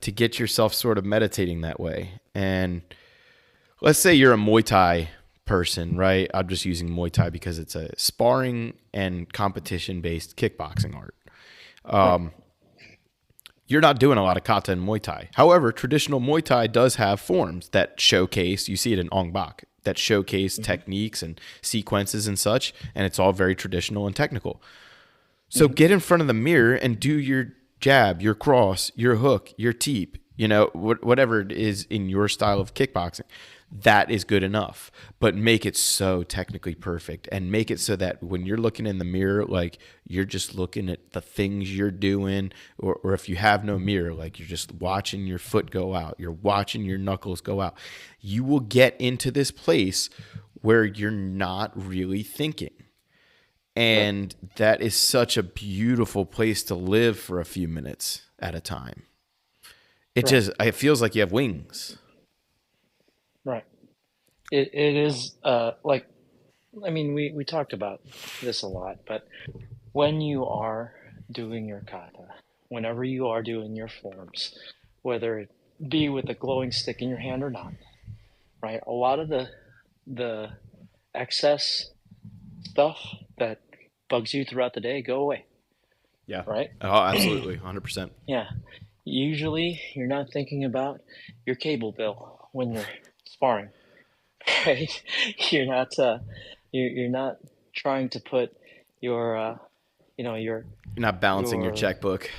to get yourself sort of meditating that way. And let's say you're a Muay Thai person, right? I'm just using Muay Thai because it's a sparring and competition based kickboxing art. Right. You're not doing a lot of kata and Muay Thai. However, traditional Muay Thai does have forms that showcase, you see it in Ong Bak, that showcase techniques and sequences and such, and it's all very traditional and technical. So get in front of the mirror and do your jab, your cross, your hook, your teep, whatever it is in your style of kickboxing. That is good enough, but make it so technically perfect and make it so that when you're looking in the mirror, like you're just looking at the things you're doing, or if you have no mirror, like you're just watching your foot go out, you're watching your knuckles go out. You will get into this place where you're not really thinking. Right. And that is such a beautiful place to live for a few minutes at a time. Right. It feels like you have wings. Right. It is like, I mean, we talked about this a lot, but when you are doing your kata, whenever you are doing your forms, whether it be with a glowing stick in your hand or not, right? A lot of the excess stuff that bugs you throughout the day go away, Yeah. right? Oh, absolutely. 100%. Yeah. Usually you're not thinking about your cable bill when you're sparring, right? You're not you're not trying to put your your You're not balancing your your checkbook.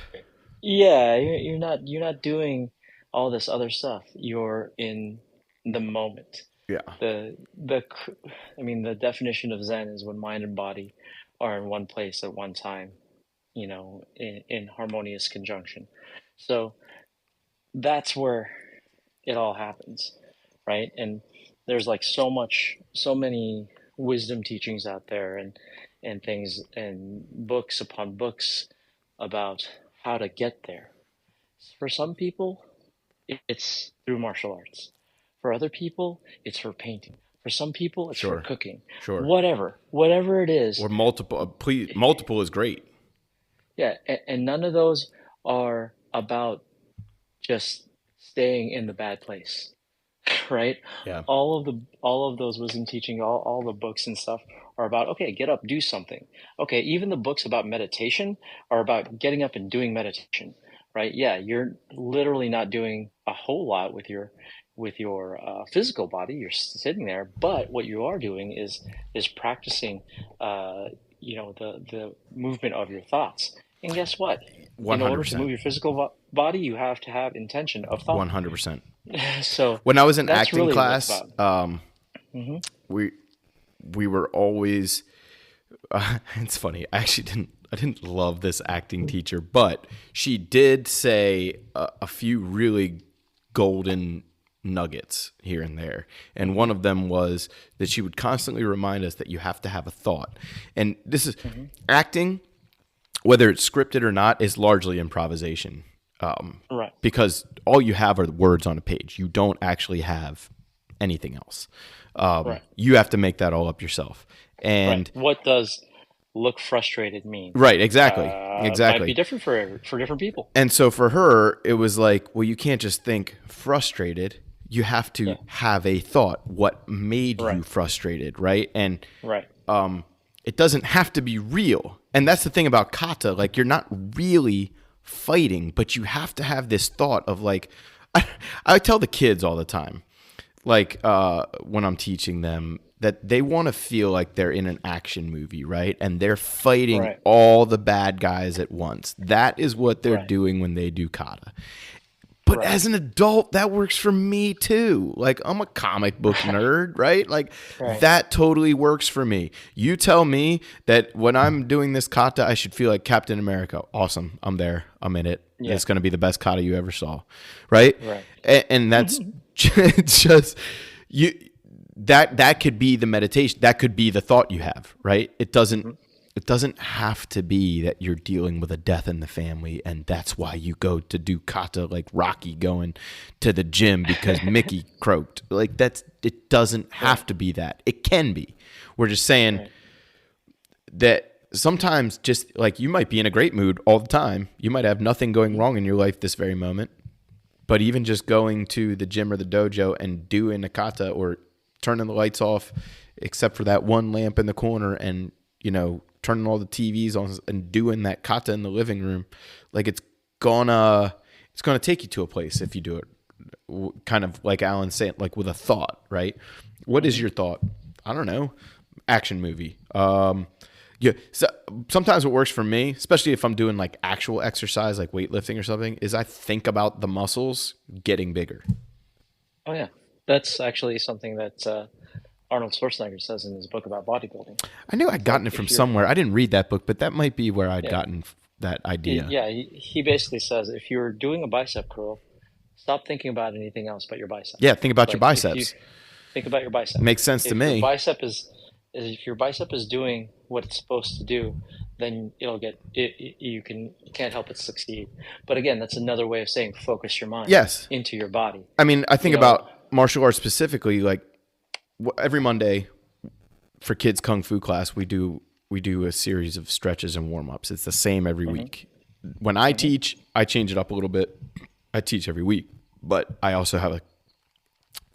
yeah, you're not doing all this other stuff. You're in the moment. Yeah. The definition of Zen is when mind and body are in one place at one time, in harmonious conjunction. So that's where it all happens, right? And there's like so many wisdom teachings out there, and things and books upon books about how to get there. For some people, it's through martial arts. For other people, it's for painting. For some people, it's for Sure. cooking. Sure. Whatever it is, Or multiple. Please, multiple is great. yeah, and none of those are about just staying in the bad place, right? Yeah. All of those wisdom teaching, all the books and stuff are about, okay, get up, do something. Okay, even the books about meditation are about getting up and doing meditation, right? Yeah, you're literally not doing a whole lot with your physical body. You're sitting there, but what you are doing is practicing, the movement of your thoughts. And guess what? In order to 100%. move your physical body, you have to have intention of thought. 100%. So When I was in that's acting really what it's class, about. Hmm. we we were always. It's funny. I didn't love this acting teacher, but she did say a few really golden nuggets here and there. And one of them was that she would constantly remind us that you have to have a thought. And this is acting, whether it's scripted or not, is largely improvisation. Right, Because all you have are the words on a page. You don't actually have anything else. right, You have to make that all up yourself. right. And What does look frustrated mean? right, exactly. Might be Exactly. different for different people. And so for her, it was like, well, you can't just think frustrated. You have to Yeah, have a thought. What made right, you frustrated, right? And right, it doesn't have to be real. And that's the thing about kata. Like, you're not really fighting, but you have to have this thought of like, I tell the kids all the time, like when I'm teaching them, that they want to feel like they're in an action movie, right? And they're fighting all the bad guys at once. That is what they're right, doing when they do kata. But Right. as an adult, that works for me too. Like, I'm a comic book nerd, right? Like, Right. that totally works for me. You tell me that when I'm doing this kata, I should feel like Captain America. Awesome. I'm there. I'm in it. Yeah. It's going to be the best kata you ever saw, right? Right. And that's just you. That could be the meditation. That could be the thought you have, right? It doesn't. Mm-hmm. It doesn't have to be that you're dealing with a death in the family and that's why you go to do kata like Rocky going to the gym because Mickey croaked. Like it doesn't have to be that. It can be. We're just saying Right. that sometimes just like you might be in a great mood all the time. You might have nothing going wrong in your life this very moment. But even just going to the gym or the dojo and doing a kata or turning the lights off except for that one lamp in the corner and, turning all the TVs on and doing that kata in the living room, like it's gonna take you to a place if you do it kind of like Alan's saying, like with a thought, right? What is your thought? I don't know. Action movie. Yeah. So sometimes what works for me, especially if I'm doing like actual exercise, like weightlifting or something, is I think about the muscles getting bigger. Oh yeah, that's actually something that Arnold Schwarzenegger says in his book about bodybuilding. I knew I'd It's like gotten it from if you're, somewhere. I didn't read that book, but that might be where I'd yeah, gotten that idea. he basically says if you're doing a bicep curl, stop thinking about anything else but your bicep. Yeah, think about your Like if you biceps. think about your bicep, Makes sense to if your me. bicep if your bicep is doing what it's supposed to do, then you can't help but succeed. But again, that's another way of saying focus your mind Yes. into your body. I mean, I think You know, about martial arts specifically, like every Monday for kids kung fu class, we do a series of stretches and warm-ups. It's the same every week. When I teach, I change it up a little bit. I teach every week, but I also have a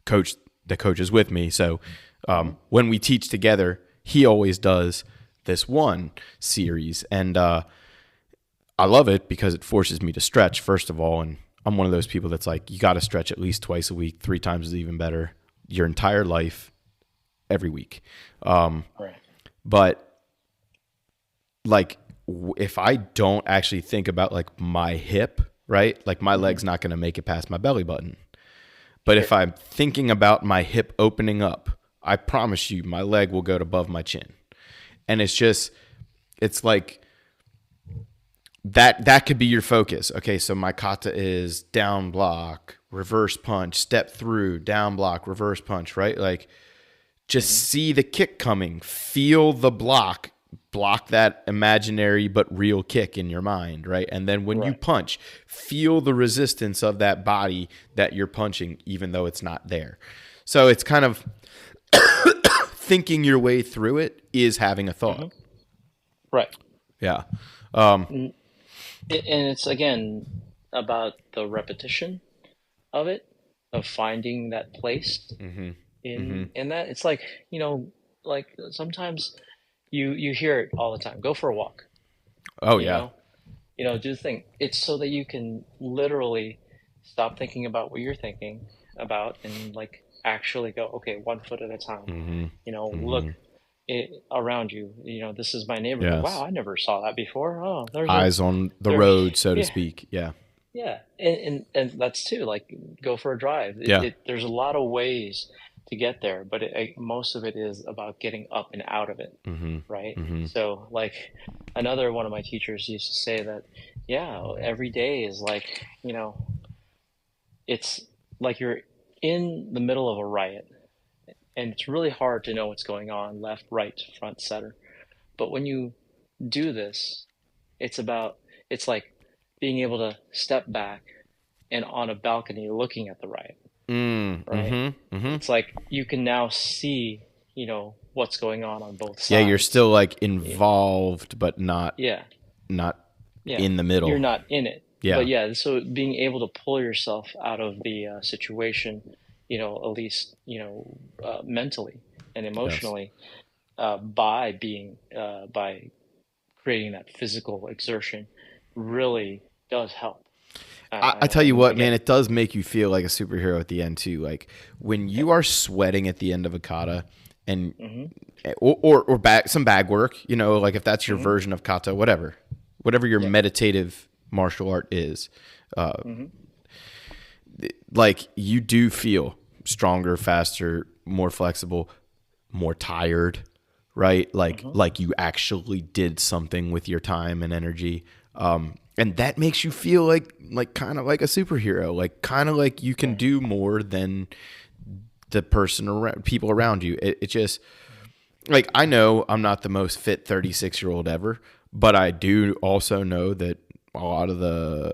coach that coaches with me. So when we teach together, he always does this one series. And I love it because it forces me to stretch, first of all. And I'm one of those people that's like, you got to stretch at least twice a week, 3 times is even better, your entire life, every week. right. But like, if I don't actually think about like my hip, right? Like my leg's not going to make it past my belly button. But if I'm thinking about my hip opening up, I promise you my leg will go above my chin. And it's like that could be your focus. Okay, so my kata is down block, reverse punch, step through, down block, reverse punch, right? Like just see the kick coming, feel the block that imaginary but real kick in your mind, right? And then when you Right. punch, feel the resistance of that body that you're punching, even though it's not there. So it's kind of thinking your way through it is having a thought. Right. Yeah. And it's again about the repetition of it, of finding that place in that. It's like, like sometimes you hear it all the time. Go for a walk, Oh, you yeah. know, do the thing. It's so that you can literally stop thinking about what you're thinking about and like actually go, okay, 1 foot at a time. Look around you. This is my neighborhood. Yes. Wow, I never saw that before. Oh, Eyes on the there, road, so to yeah, speak. Yeah. yeah, and that's too like go for a drive. Yeah. There's a lot of ways to get there, but most of it is about getting up and out of it, right? So like another one of my teachers used to say that, yeah, every day is like it's like you're in the middle of a riot, and it's really hard to know what's going on, left, right, front, center. But when you do this, it's like being able to step back and on a balcony looking at the riot, right? It's like you can now see, what's going on both sides. Yeah, you're still like involved, but not Yeah, yeah. in the middle. You're not in it. Yeah. But yeah, so being able to pull yourself out of the situation, at least, mentally and emotionally, by creating that physical exertion really does help. I tell you what, Again, man, it does make you feel like a superhero at the end too. Like when you are sweating at the end of a kata and or some bag work, like if that's your version of kata, whatever your meditative martial art is, like you do feel stronger, faster, more flexible, more tired, right? Like you actually did something with your time and energy. And that makes you feel like kind of like a superhero, like kind of like you can Right. do more than the person around, people around you. It just, like, I know I'm not the most fit 36-year-old ever, but I do also know that a lot of the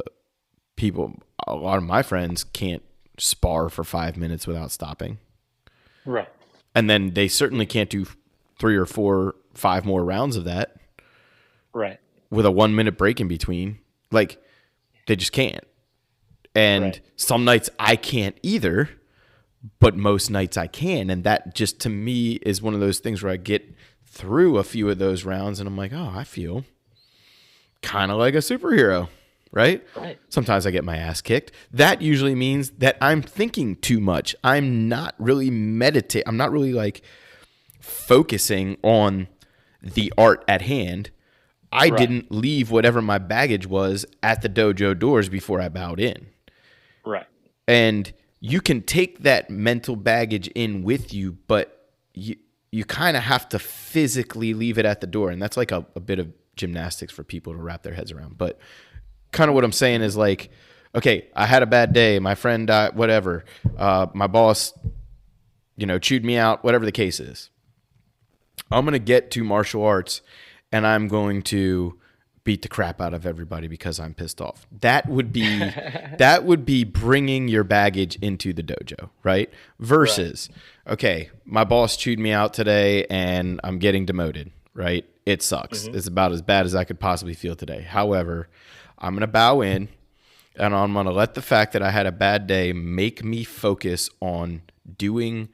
people, a lot of my friends can't spar for 5 minutes without stopping. Right. And then they certainly can't do 3 or 4, 5 more rounds of that Right. with a 1 minute break in between. Like, they just can't. And Right. some nights I can't either, but most nights I can. And that just to me is one of those things where I get through a few of those rounds and I'm like, oh, I feel kind of like a superhero, right? Right. Sometimes I get my ass kicked. That usually means that I'm thinking too much. I'm not really meditating. I'm not really like focusing on the art at hand. I Right. didn't leave whatever my baggage was at the dojo doors before I bowed in. Right. And you can take that mental baggage in with you, but you kind of have to physically leave it at the door. And that's like a bit of gymnastics for people to wrap their heads around. But kind of what I'm saying is like, okay, I had a bad day. My friend died, whatever. My boss, chewed me out, whatever the case is. I'm going to get to martial arts and I'm going to beat the crap out of everybody because I'm pissed off. That would be bringing your baggage into the dojo, right? Right. Versus, okay, my boss chewed me out today and I'm getting demoted, right? It sucks. Hmm. It's about as bad as I could possibly feel today. However, I'm going to bow in and I'm going to let the fact that I had a bad day make me focus on doing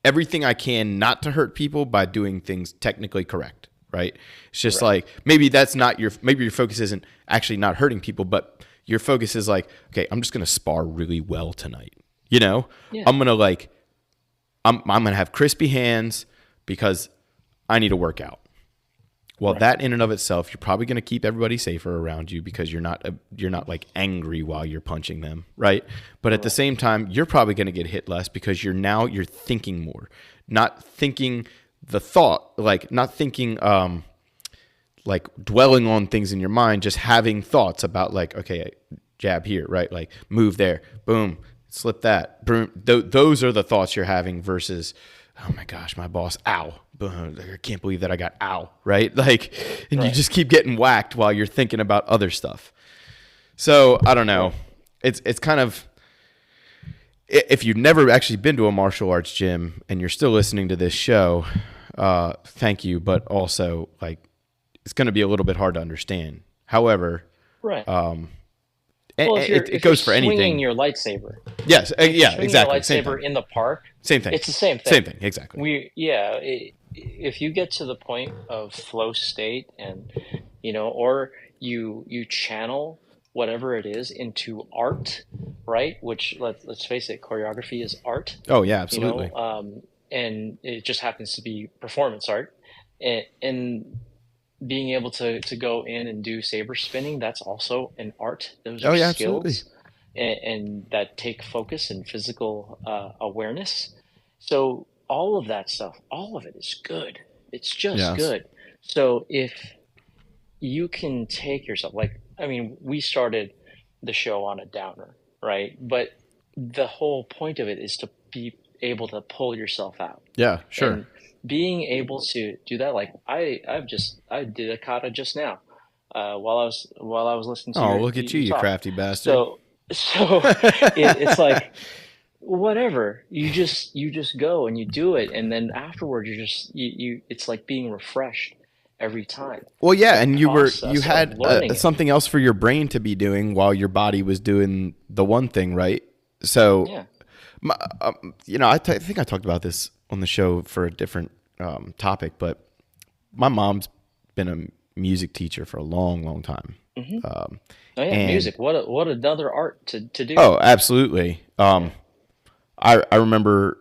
everything I can not to hurt people by doing things technically correct, right? It's just Right. like maybe your focus isn't actually not hurting people, but your focus is like, okay, I'm just going to spar really well tonight. Yeah. I'm going to I'm going to have crispy hands because I need to work out. Well, Right. that in and of itself, you're probably going to keep everybody safer around you because you're not like angry while you're punching them, right? But at the Right. same time, you're probably going to get hit less because you're thinking more, not thinking the thought, like not thinking like dwelling on things in your mind, just having thoughts about like, okay, jab here, right? Like move there, boom, slip that, boom. Those are the thoughts you're having versus, oh my gosh, my boss, ow. I can't believe that I got ow, right? Like, and you Right. just keep getting whacked while you're thinking about other stuff. So I don't know. Right. It's kind of, if you've never actually been to a martial arts gym and you're still listening to this show, thank you. But also, like, it's going to be a little bit hard to understand. However, Right. Well, it if you're goes for swinging anything. your lightsaber, Yes, if you're yeah, swinging your exactly. Same lightsaber thing. in the park, Same thing. it's the same Same thing. thing. Exactly. If you get to the point of flow state and or you channel whatever it is into art, right? Which let's face it, choreography is art, Oh yeah, you know, absolutely. and it just happens to be performance art, and being able to go in and do saber spinning, that's also an art. Those Oh are yeah, absolutely. skills, and that take focus and physical awareness. So all of that stuff, all of it is good. It's just Yes. good. So if you can take yourself, like, I mean, we started the show on a downer, right? But the whole point of it is to be able to pull yourself out, Yeah. Sure. and being able to do that. Like I did a kata just now, while I was listening to Oh, your look at you, you you talk. crafty bastard. So it's like whatever, you just go and you do it, and then afterward you it's like being refreshed every time. Well, yeah, The and you process of had learning it. something else for your brain to be doing while your body was doing the one thing, right? So, Yeah. my, I think I talked about this on the show for a different topic, but my mom's been a music teacher for a long, long time, Hmm. um, Oh yeah, and music. What another art to do. oh, absolutely. Yeah. I remember,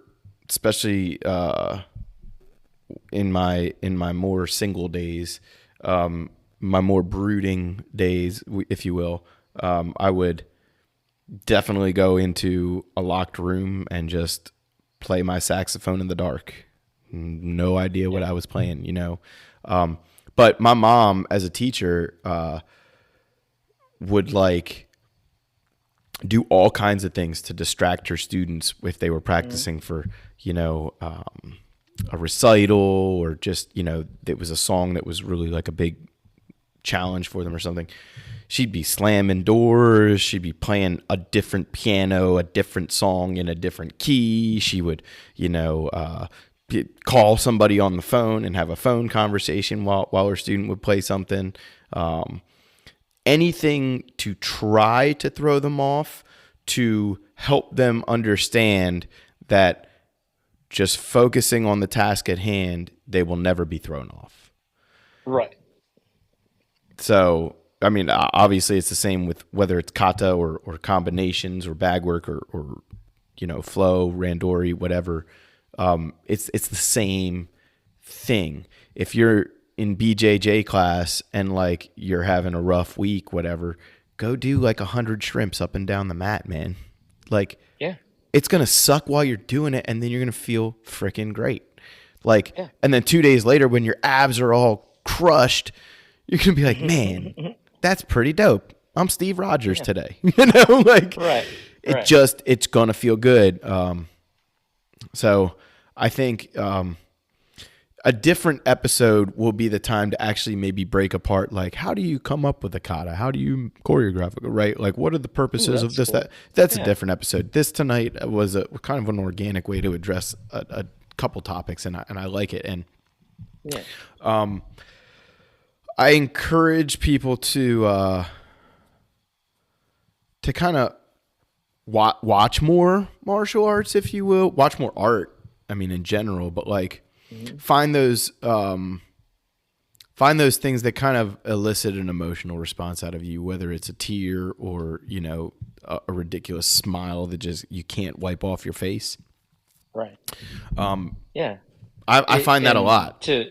especially in my more single days, my more brooding days, if you will, I would definitely go into a locked room and just play my saxophone in the dark. No idea what Yeah. I was playing, Um, but my mom, as a teacher, would like do all kinds of things to distract her students if they were Mm-hmm. practicing for, you know, a recital, or just, it was a song that was really like a big challenge for them or something. She'd be slamming doors. She'd be playing a different piano, a different song in a different key. She would, call somebody on the phone and have a phone conversation while her student would play something. Um, Anything to try to throw them off, to help them understand that just focusing on the task at hand, they will never be thrown off. Right. So, I mean, obviously, it's the same with whether it's kata or combinations or bag work or flow, randori, whatever. It's the same thing. If you're in BJJ class and like you're having a rough week, whatever, go do like 100 shrimps up and down the mat, man. Like, Yeah. it's gonna suck while you're doing it, and then you're gonna feel freaking great. Like, Yeah. and then 2 days later, when your abs are all crushed, you're gonna be like, man, that's pretty dope. I'm Steve Rogers Yeah. today. Like, Right. Right. it's gonna feel good. So I think a different episode will be the time to actually maybe break apart, like, how do you come up with a kata? How do you choreograph it, right? Like, what are the Ooh, purposes of that's this? cool. That's a Yeah. different episode. This tonight was a kind of an organic way to address a couple topics, and I like it. And Yeah. I encourage people to kind of watch more martial arts, if you will, watch more art. I mean, in general, but like Mm-hmm. find those find those things that kind of elicit an emotional response out of you, whether it's a tear or a ridiculous smile that just you can't wipe off your face. Right. Yeah. I find that a And lot. to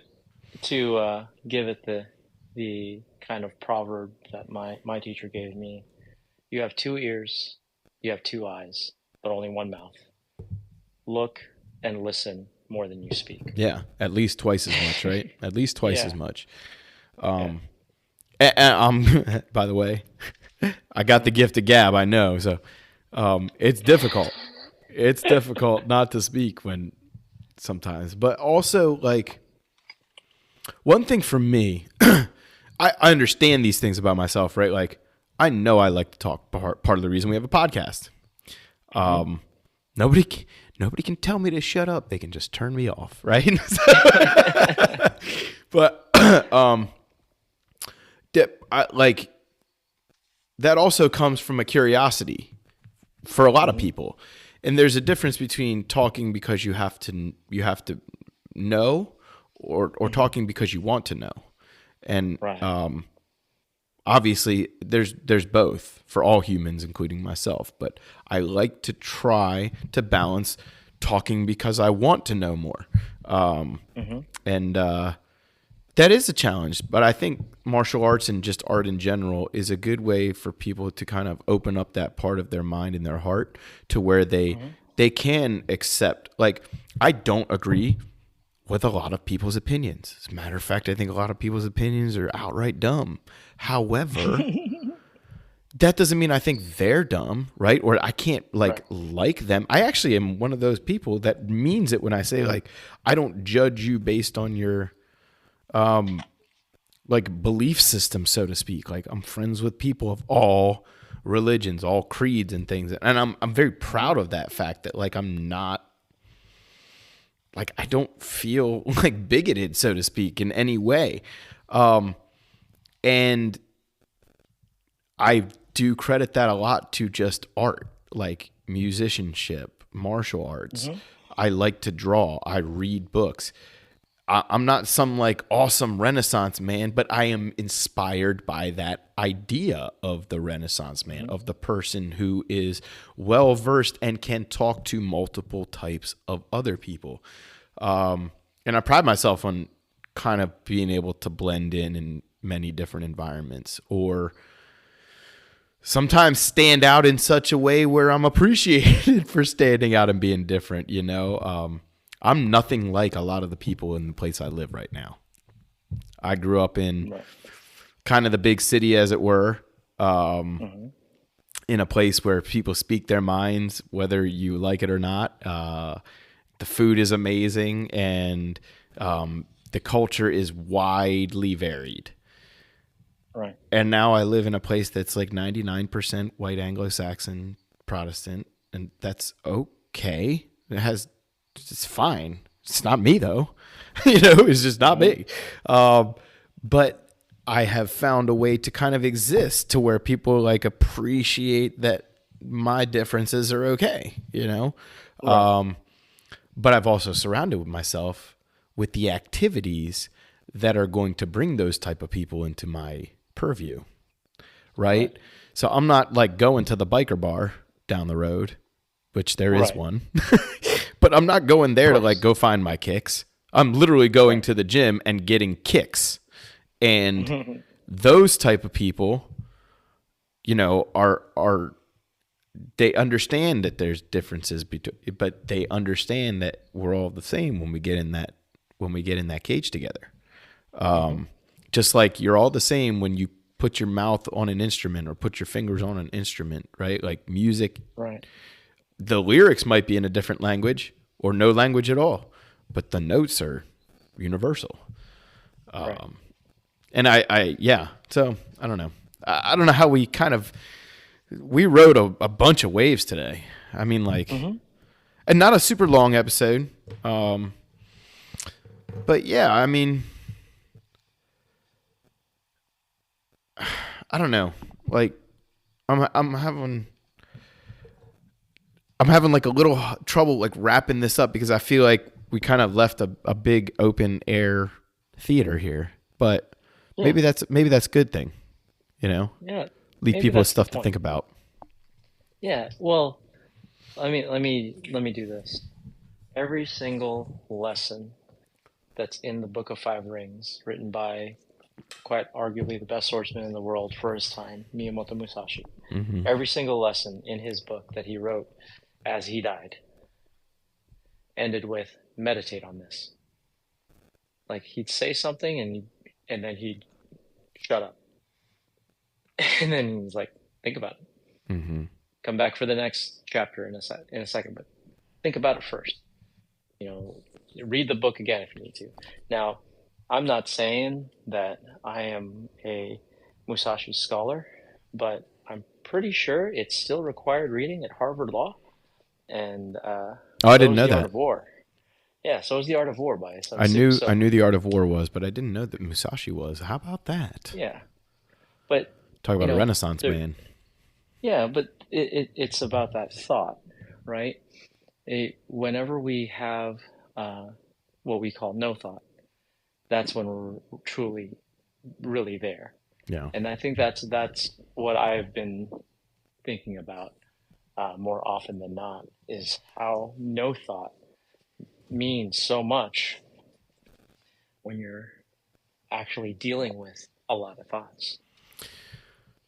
give it the kind of proverb that my teacher gave me, you have two ears, you have two eyes, but only one mouth. Look and listen more than you speak. Yeah, at least twice as much, right? At least twice as Yeah. much. Yeah. And by the way, I got the gift of gab. I know, so it's difficult. It's difficult not to speak when sometimes, but also like one thing for me, I understand these things about myself, right? Like I know I like to talk. Part of the reason we have a podcast. Mm-hmm. Nobody nobody can tell me to shut up. They can just turn me off, right? But like that also comes from a curiosity for a lot of Mm-hmm. people. And there's a difference between talking because you have to know, or Mm-hmm. talking because you want to know. And Right. obviously there's both for all humans, including myself, but I like to try to balance talking because I want to know more. Mm-hmm. And that is a challenge, but I think martial arts and just art in general is a good way for people to kind of open up that part of their mind and their heart to where Mm-hmm. they can accept. Like, I don't agree with a lot of people's opinions. As a matter of fact, I think a lot of people's opinions are outright dumb. However, that doesn't mean I think they're dumb, right? Or I can't Right. like them. I actually am one of those people that means it when I say, like, I don't judge you based on your like belief system, so to speak. Like, I'm friends with people of all religions, all creeds and things. And I'm very proud of that fact that like I'm not, like, I don't feel like bigoted, so to speak, in any way. And I do credit that a lot to just art, like musicianship, martial arts. Mm-hmm. I like to draw. I read books. I'm not some like awesome Renaissance man, but I am inspired by that idea of the Renaissance man, Mm-hmm. of the person who is well versed and can talk to multiple types of other people. And I pride myself on kind of being able to blend in many different environments, or sometimes stand out in such a way where I'm appreciated for standing out and being different. I'm nothing like a lot of the people in the place I live right now. I grew up in Right. kind of the big city, as it were, Mm-hmm. in a place where people speak their minds, whether you like it or not. The food is amazing, and the culture is widely varied. Right. And now I live in a place that's like 99% white Anglo-Saxon Protestant, and that's okay. It's fine. It's not me though. It's just not Mm-hmm. me. But I have found a way to kind of exist to where people like appreciate that my differences are okay. Right. But I've also surrounded myself with the activities that are going to bring those type of people into my purview, right? Right. So I'm not like going to the biker bar down the road, which there is Right. one, but I'm not going Of there to like course. go find my kicks. I'm literally going Right. to the gym and getting kicks. And those type of people, are they understand that there's differences between, but they understand that we're all the same when we get in that cage together. Mm-hmm. Just like you're all the same when you put your mouth on an instrument or put your fingers on an instrument, right? Like music, Right. the lyrics might be in a different language or no language at all, but the notes are universal. Right. And yeah. So I don't know. I don't know how we rode a bunch of waves today. I mean, like, Mm-hmm. and not a super long episode. But yeah, I mean, I don't know. Like, I'm having like a little trouble like wrapping this up because I feel like we kind of left a big open air theater here. But Yeah. maybe that's a good thing, you know? Yeah. Leave Maybe people with that's the stuff to point. think about. Yeah. Well, let me do this. Every single lesson that's in the Book of Five Rings, written by quite arguably the best swordsman in the world for his time, Miyamoto Musashi. Hmm. Every single lesson in his book that he wrote as he died ended with meditate on this. Like he'd say something and then he'd shut up. And then he's like, think about it. Hmm. Come back for the next chapter in a second, but think about it first. You know, read the book again if you need to. Now, I'm not saying that I am a Musashi scholar, but I'm pretty sure it's still required reading at Harvard Law, and Oh, I so didn't is know The Art that. of War. Yeah, so is The Art of War by Sun I Tzu. knew I So knew the Art of War was, but I didn't know that Musashi was. How about that? yeah, but Talk you about a know, Renaissance there, man. yeah, but it's about that thought, right? Whenever we have what we call no thought, that's when we're truly, really there. Yeah. And I think that's what I've been thinking about more often than not is how no thought means so much when you're actually dealing with a lot of thoughts.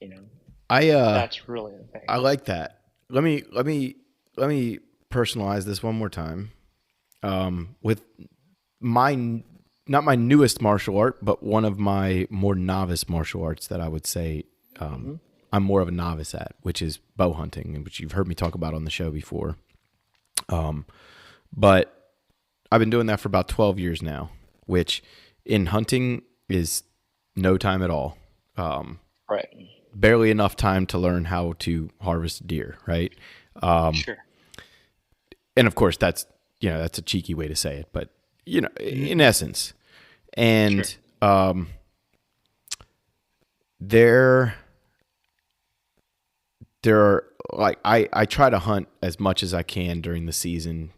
You know, I that's really the thing. I like that. Let me personalize this one more time. With my not my newest martial art, but one of my more novice martial arts that I would say Hmm. I'm more of a novice at, which is bow hunting, which you've heard me talk about on the show before. But I've been doing that for about 12 years now, which in hunting is no time at all. Right. Barely enough time to learn how to harvest deer, right? Sure. And of course, that's a cheeky way to say it, but Hmm. in essence, Sure. and there there are like I try to hunt as much as I can during the season,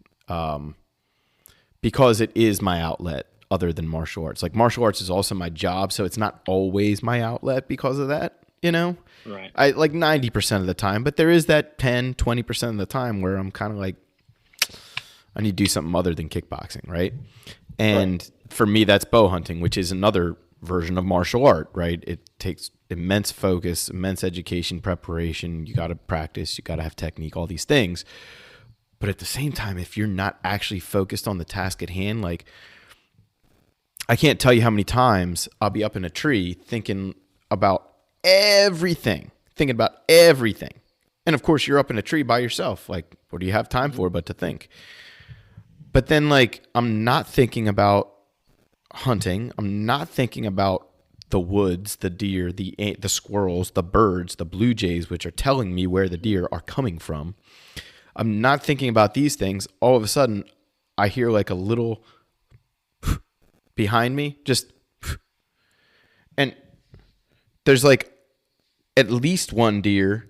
because it is my outlet other than martial arts. Like martial arts is also my job, so it's not always my outlet because of that. Right. I like 90% of the time, but there is that 10-20% of the time where I'm kind of like, I need to do something other than kickboxing, right? Right. And for me, that's bow hunting, which is another version of martial art, right? It takes immense focus, immense education, preparation. You got to practice, you got to have technique, all these things. But at the same time, if you're not actually focused on the task at hand, like I can't tell you how many times I'll be up in a tree thinking about everything. And of course, you're up in a tree by yourself. Like, what do you have time for but to think? But then, like, I'm not thinking about hunting. I'm not thinking about the woods, the deer, the squirrels, the birds, the blue jays, which are telling me where the deer are coming from. I'm not thinking about these things. All of a sudden, I hear like a little behind me, just, and there's like at least one deer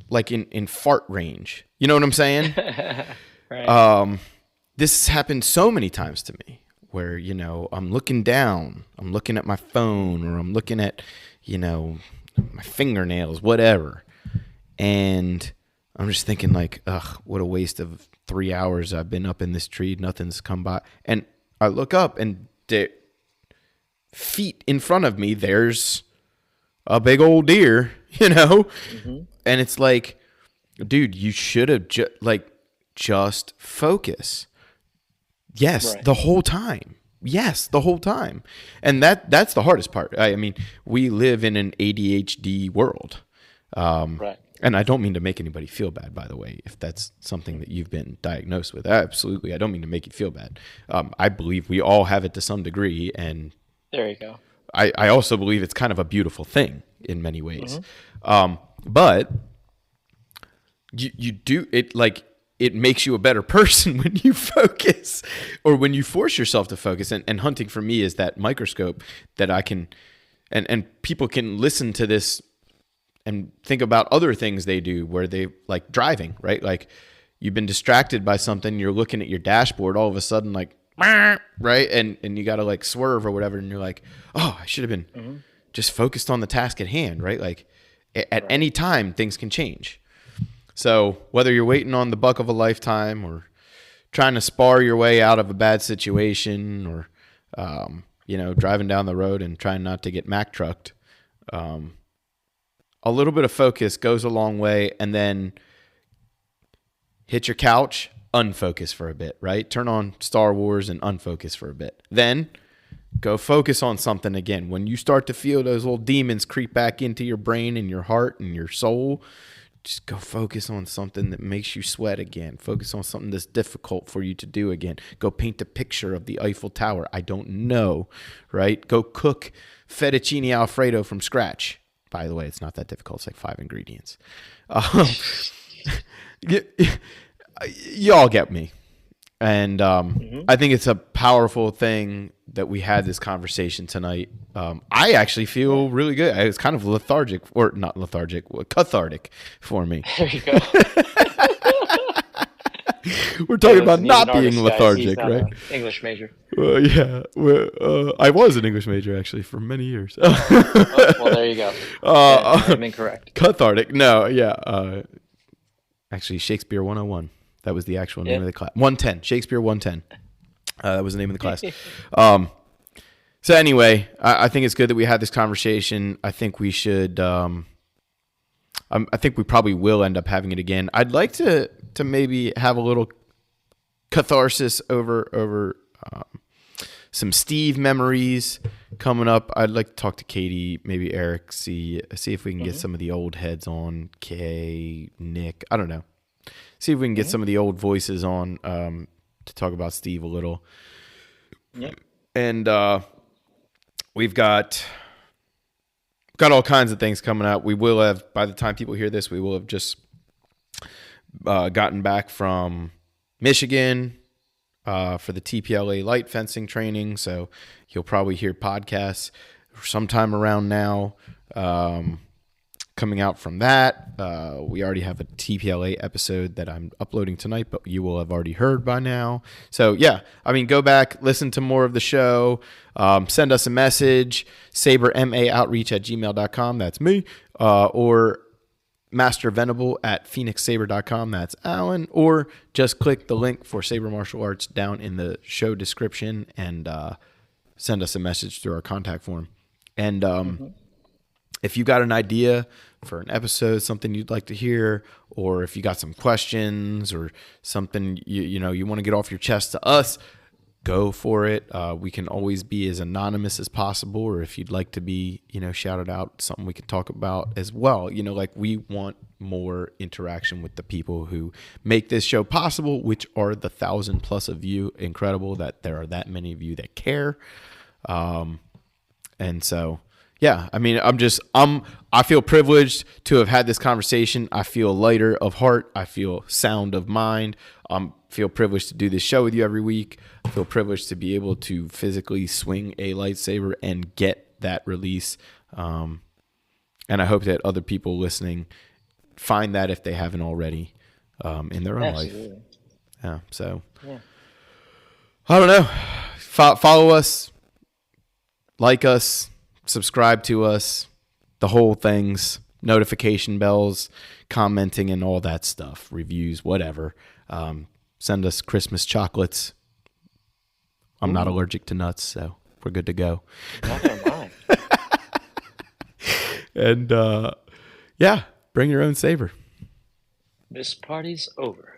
like in fart range. You know what I'm saying? Right. This has happened so many times to me where, you know, I'm looking down, I'm looking at my phone, or I'm looking at, you know, my fingernails, whatever. And I'm just thinking like, ugh, what a waste of 3 hours I've been up in this tree. Nothing's come by. And I look up and feet in front of me, there's a big old deer, you know? Mm-hmm. And it's like, dude, you should have just focus. Yes, right. The whole time. Yes, the whole time. And that's the hardest part. I mean, we live in an ADHD world. Right. And I don't mean to make anybody feel bad, by the way, if that's something that you've been diagnosed with. Absolutely. I don't mean to make you feel bad. I believe we all have it to some degree. And there you go. I also believe it's kind of a beautiful thing in many ways. Mm-hmm. But you do it, like, it makes you a better person when you focus, or when you force yourself to focus. And hunting for me is that microscope that I can, and people can listen to this and think about other things they do where they, like driving, right? Like you've been distracted by something, you're looking at your dashboard, all of a sudden like, right? And you got to like swerve or whatever. And you're like, oh, I should have been just focused on the task at hand, right? Like at any time things can change. So whether you're waiting on the buck of a lifetime or trying to spar your way out of a bad situation, or, you know, driving down the road and trying not to get Mack trucked, a little bit of focus goes a long way. And then hit your couch, unfocus for a bit, right? Turn on Star Wars and unfocus for a bit. Then go focus on something again. When you start to feel those little demons creep back into your brain and your heart and your soul, just go focus on something that makes you sweat again. Focus on something that's difficult for you to do again. Go paint a picture of the Eiffel Tower. I don't know, right? Go cook fettuccine Alfredo from scratch. By the way, it's not that difficult. It's like 5 ingredients. Y'all get me. And I think it's a powerful thing that we had this conversation tonight. I actually feel really good. It's kind of lethargic, or not lethargic, cathartic for me. There you go. We're talking about not being lethargic, right? English major. Yeah. I was an English major, actually, for many years. Well, there you go. I'm incorrect. Cathartic. No, yeah. Actually, Shakespeare 101. That was the actual name of the class. 110. Shakespeare 110. That was the name of the class. So anyway, I think it's good that we had this conversation. I think we should. I think we probably will end up having it again. I'd like to maybe have a little catharsis over some Steve memories coming up. I'd like to talk to Katie, maybe Eric, see if we can get some of the old heads on. Kay, Nick, I don't know. See if we can get some of the old voices on to talk about Steve a little. Yep. And we've got all kinds of things coming out. We will have, by the time people hear this, we will have just gotten back from Michigan for the TPLA light fencing training. So you'll probably hear podcasts sometime around now coming out from that. We already have a TPLA episode that I'm uploading tonight, but you will have already heard by now. So yeah, I mean, go back, listen to more of the show, send us a message, sabermaoutreach@gmail.com. That's me. Or mastervenable@phoenixsaber.com. That's Alan. Or just click the link for Saber Martial Arts down in the show description and send us a message through our contact form. And Hmm. if you got an idea for an episode, something you'd like to hear, or if you got some questions or something you want to get off your chest to us, go for it. We can always be as anonymous as possible, or if you'd like to be, shouted out, something we can talk about as well. Like we want more interaction with the people who make this show possible, which are the 1,000+ of you. Incredible that there are that many of you that care. And so, yeah, I mean, I feel privileged to have had this conversation. I feel lighter of heart. I feel sound of mind. Feel privileged to do this show with you every week. I feel privileged to be able to physically swing a lightsaber and get that release. And I hope that other people listening find that if they haven't already in their own life. Absolutely. Yeah. So Yeah. I don't know. Follow us, like us, subscribe to us, the whole things, notification bells, commenting and all that stuff, reviews, whatever. Send us Christmas chocolates. I'm not allergic to nuts, so we're good to go. Neither am I. And yeah, bring your own saber. This party's over.